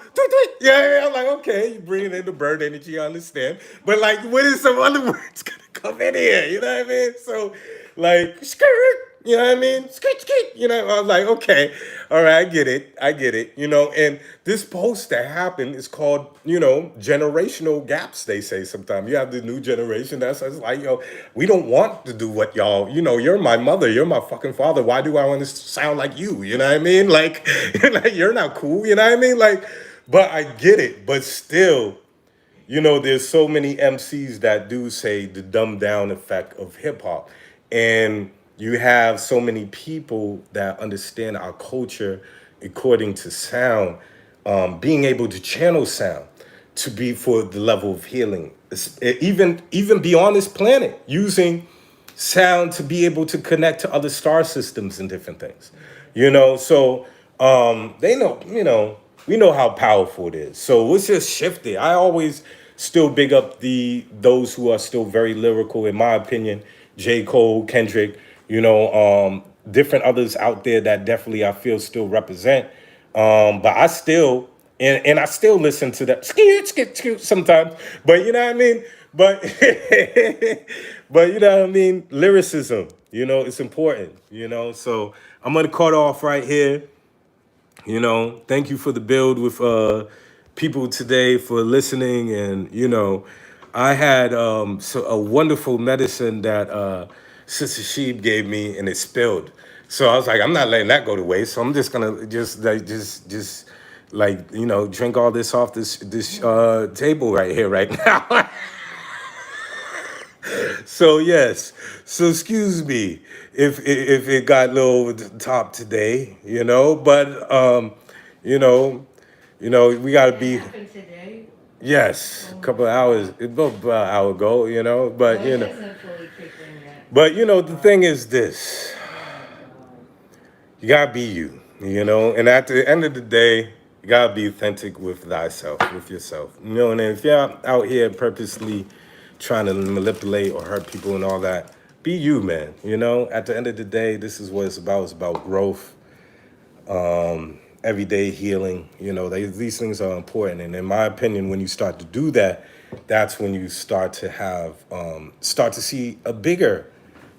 Yeah, I'm like, okay, you bringing in the bird energy, I understand. But like, what is some other words gonna come in here? You know what I mean? So, like, skirt, You know what I mean? Skit, skit. You know, I was like, okay, all right, I get it. You know, and this post that happened is called, you know, generational gaps. They say sometimes you have the new generation that's like, yo, we don't want to do what y'all. You know, you're my mother, you're my fucking father. Why do I want to sound like you? You know what I mean? Like, like you're not cool. You know what I mean? Like, but I get it. But still, you know, there's so many MCs that do say the dumbed down effect of hip hop. And you have so many people that understand our culture according to sound, being able to channel sound to be for the level of healing. Even beyond this planet, using sound to be able to connect to other star systems and different things. You know, so they know, you know, we know how powerful it is. So let's just shift it. I always still big up those who are still very lyrical, in my opinion. J. Cole, Kendrick, you know, different others out there that definitely I feel still represent. But I still and I still listen to that sometimes. But you know what I mean? But but you know what I mean? Lyricism, you know, it's important, you know. So I'm gonna cut off right here. You know, thank you for the build with people today for listening. And, you know, I had a wonderful medicine that Sister Sheeb gave me and it spilled. So I was like, I'm not letting that go to waste. So I'm just gonna just like, you know, drink all this off this table right here right now. So yes, so excuse me if it got a little over the top today, you know, but you know, we gotta That be happened today. yes, Oh a my couple of hours, God. about an hour ago, you know, but Well, it hasn't fully kicked in yet. but you know, the But, thing is this: oh God. you gotta be you, you know, and at the end of the day, you gotta be authentic with thyself, with yourself, you know, and if you're out here purposely trying to manipulate or hurt people and all that, be you, man. You know, at the end of the day, this is what it's about. It's about growth, everyday healing. You know, these things are important. And in my opinion, when you start to do that, that's when you start to have, start to see a bigger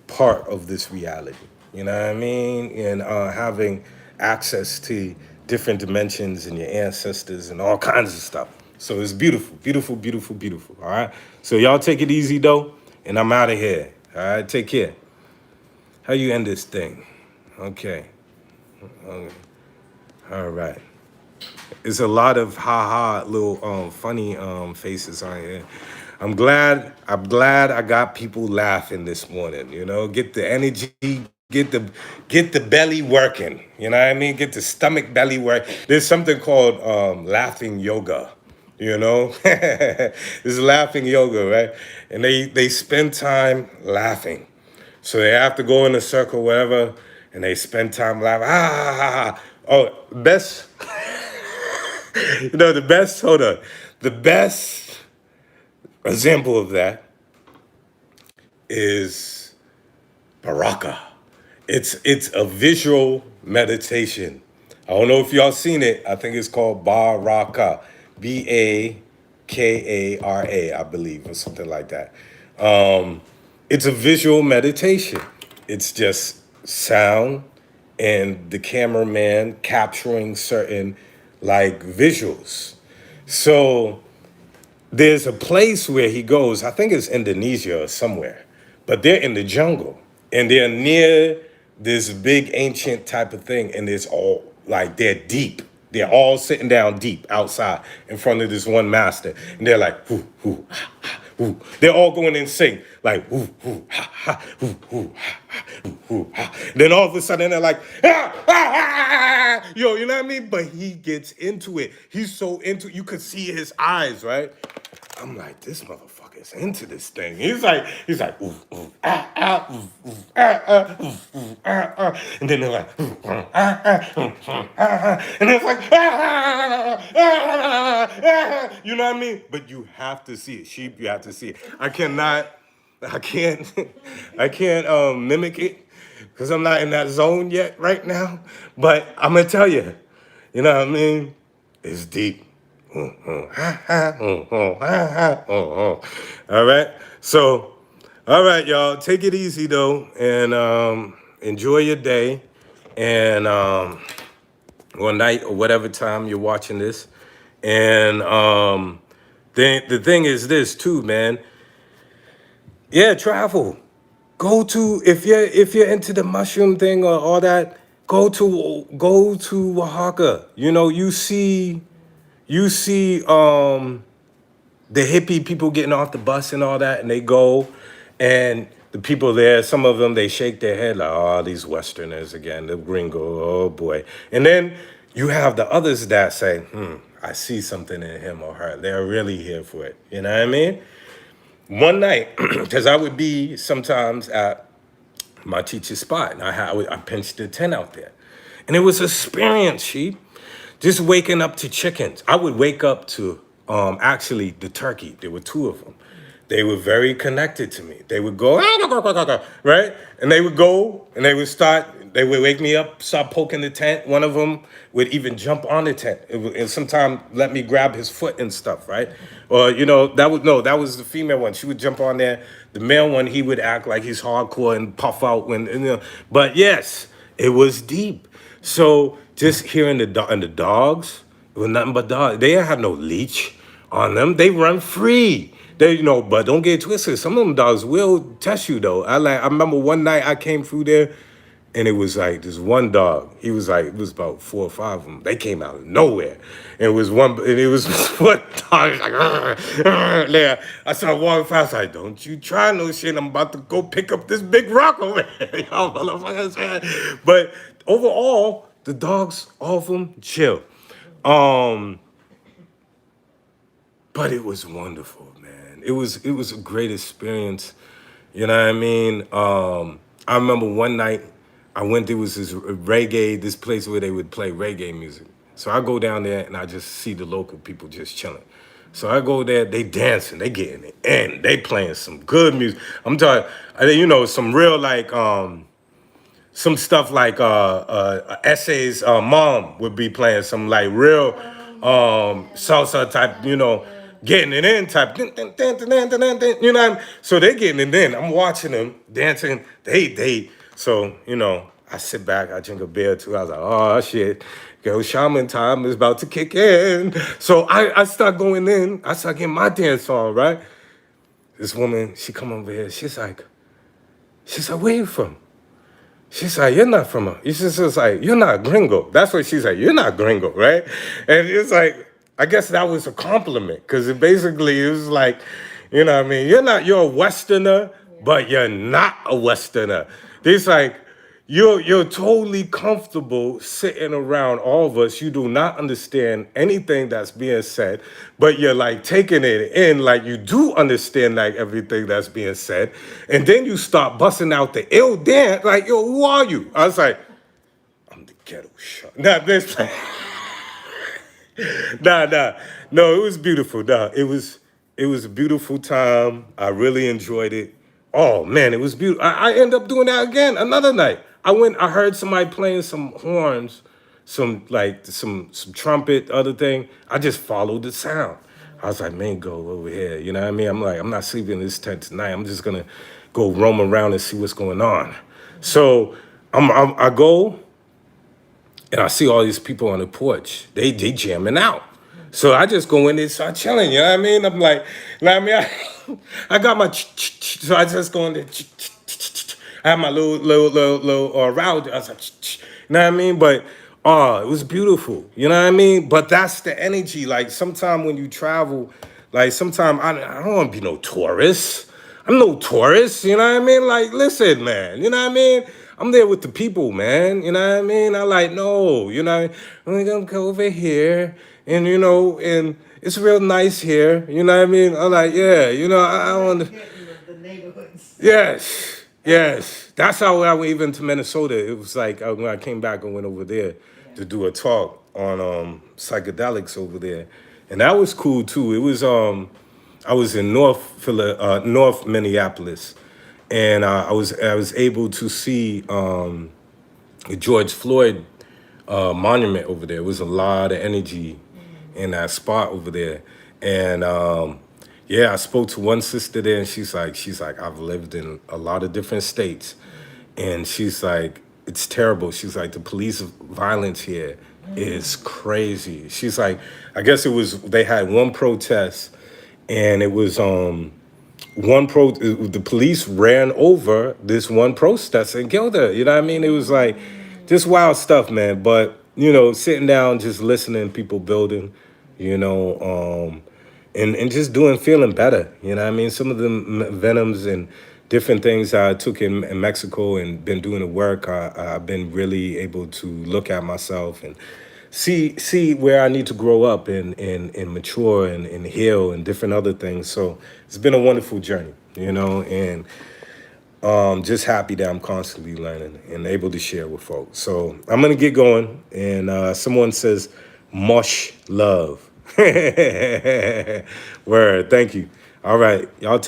part of this reality. You know what I mean? And having access to different dimensions and your ancestors and all kinds of stuff. So it's beautiful, beautiful, beautiful, beautiful. All right. So y'all take it easy though, and I'm out of here. All right. Take care. How you end this thing? Okay. All right. It's a lot of ha little funny faces on here. I'm glad I got people laughing this morning, you know, get the energy, get the belly working. You know what I mean? Get the stomach belly work. There's something called laughing yoga. You know? It's laughing yoga, right? And they spend time laughing. So they have to go in a circle, whatever, and they spend time laughing. Oh, best you know, the best, hold on. The best example of that is Baraka. It's a visual meditation. I don't know if y'all seen it. I think it's called Baraka. Bakara, I believe, or something like that. It's a visual meditation. It's just sound and the cameraman capturing certain like visuals. So there's a place where he goes, I think it's Indonesia or somewhere, but they're in the jungle and they're near this big ancient type of thing. And it's all like they're deep. They're all sitting down deep outside in front of this one master. And they're like, whoo, whoo, ha, ha, whoo. They're all going in sync, like, whoo, whoo, ha, ha, whoo, whoo, ha, ha, whoo, whoo, ha. Then all of a sudden they're like, yo, you know what I mean? But he gets into it. He's so into it. You could see his eyes, right? I'm like, this motherfucker's into this thing. He's like, ooh, ooh, ah, ah, ooh, ooh, ah, ah, ooh, ooh, ah, ah. And then they're like, ooh, ooh, ah, ah, ooh, ooh, ah, ah. And it's like, ah, ah, ah, ah. You know what I mean? But you have to see it. Sheep, you have to see it. I can't, I can't mimic it because I'm not in that zone yet right now. But I'm gonna tell you, you know what I mean? It's deep. All right. So, all right, y'all. Take it easy though, and enjoy your day, and or night or whatever time you're watching this. And the thing is this too, man. Yeah, travel. Go to if you're into the mushroom thing or all that. Go to Oaxaca. You see the hippie people getting off the bus and all that, and they go, and the people there, some of them, they shake their head like, oh, these Westerners again, the gringo, oh boy. And then you have the others that say, I see something in him or her. They're really here for it. You know what I mean? One night, because I would be sometimes at my teacher's spot, and I pinched the tent out there. And it was an experience, sheep. Just waking up to chickens. I would wake up to actually the turkey. There were two of them. They were very connected to me. They would go, right? And they would go and they would wake me up, start poking the tent. One of them would even jump on the tent and sometimes let me grab his foot and stuff, right? Or, that was the female one. She would jump on there. The male one, he would act like he's hardcore and puff out but yes, it was deep. So just hearing the dogs, it was nothing but dogs. They didn't have no leash on them. They run free. But don't get twisted. Some of them dogs will test you though. I remember one night I came through there, and it was like this one dog. He was like, it was about 4 or 5 of them. They came out of nowhere. And it was one dog. Like, there. I started walking fast. Like, don't you try no shit. I'm about to go pick up this big rock over there. Y'all motherfuckers, man. But overall, the dogs, all of them, chill. But it was wonderful, man. It was a great experience. You know what I mean? I remember one night I went. There was this place where they would play reggae music. So I go down there and I just see the local people just chilling. So I go there, they dancing, they getting it in, they playing some good music. I'm talking, some real like some stuff like essays. Mom would be playing some like real salsa type, getting it in type. You know what I mean? So they getting it in. I'm watching them dancing. So I sit back, I drink a beer too. I was like, oh shit. Yo, shaman time is about to kick in. So I start going in. I start getting my dance on, right? This woman, she come over here. She's like, where you from? She's like, you're not from a, she's just like, you're not gringo. That's what she's like, you're not gringo, right? And it's like, I guess that was a compliment, because it was like, what I mean? You're a Westerner, but you're not a Westerner. It's like, you're totally comfortable sitting around all of us. You do not understand anything that's being said, but you're like taking it in like you do understand like everything that's being said. And then you start busting out the ill dance, like, yo, who are you? I was like, I'm the ghetto shot. Nah, this nah. No, it was beautiful. Nah, it was a beautiful time. I really enjoyed it. Oh man, it was beautiful. I end up doing that again another night. I heard somebody playing some horns, some trumpet, other thing. I just followed the sound. I was like, man, go over here. You know what I mean? I'm like, I'm not sleeping in this tent tonight. I'm just gonna go roam around and see what's going on. So I go, and I see all these people on the porch. They jamming out. So I just go in there and start chilling, you know what I mean? I'm like, I got my, so I just go in there, I have my little route. I was like, you know what I mean? But it was beautiful, you know what I mean? But that's the energy. Like sometimes when you travel, like sometimes I don't want to be no tourist. I'm no tourist, you know what I mean? Like, listen, man, you know what I mean? I'm there with the people, man. You know what I mean? I like, no, I'm gonna go over here and and it's real nice here. You know what I mean? I'm like, yeah, I want to. The neighborhoods. Yes. That's how I went even to Minnesota. It was like when I came back and went over there to do a talk on psychedelics over there. And that was cool too. It was I was in North Minneapolis, and I was able to see the George Floyd monument over there. It was a lot of energy in that spot over there, and I spoke to one sister there, and she's like, I've lived in a lot of different states, And she's like, it's terrible. She's like, the police violence here is crazy. She's like, I guess it was, they had one protest, and it was the police ran over this one protester and killed her. You know what I mean? It was like just wild stuff, man. But sitting down, just listening, people building, you know, and just doing, feeling better. You know what I mean? Some of the venoms and different things I took in Mexico and been doing the work, I've been really able to look at myself and see where I need to grow up and mature and heal and different other things. So it's been a wonderful journey, and just happy that I'm constantly learning and able to share with folks. So I'm gonna get going. And someone says, "Mush love." Word. Thank you. All right, y'all.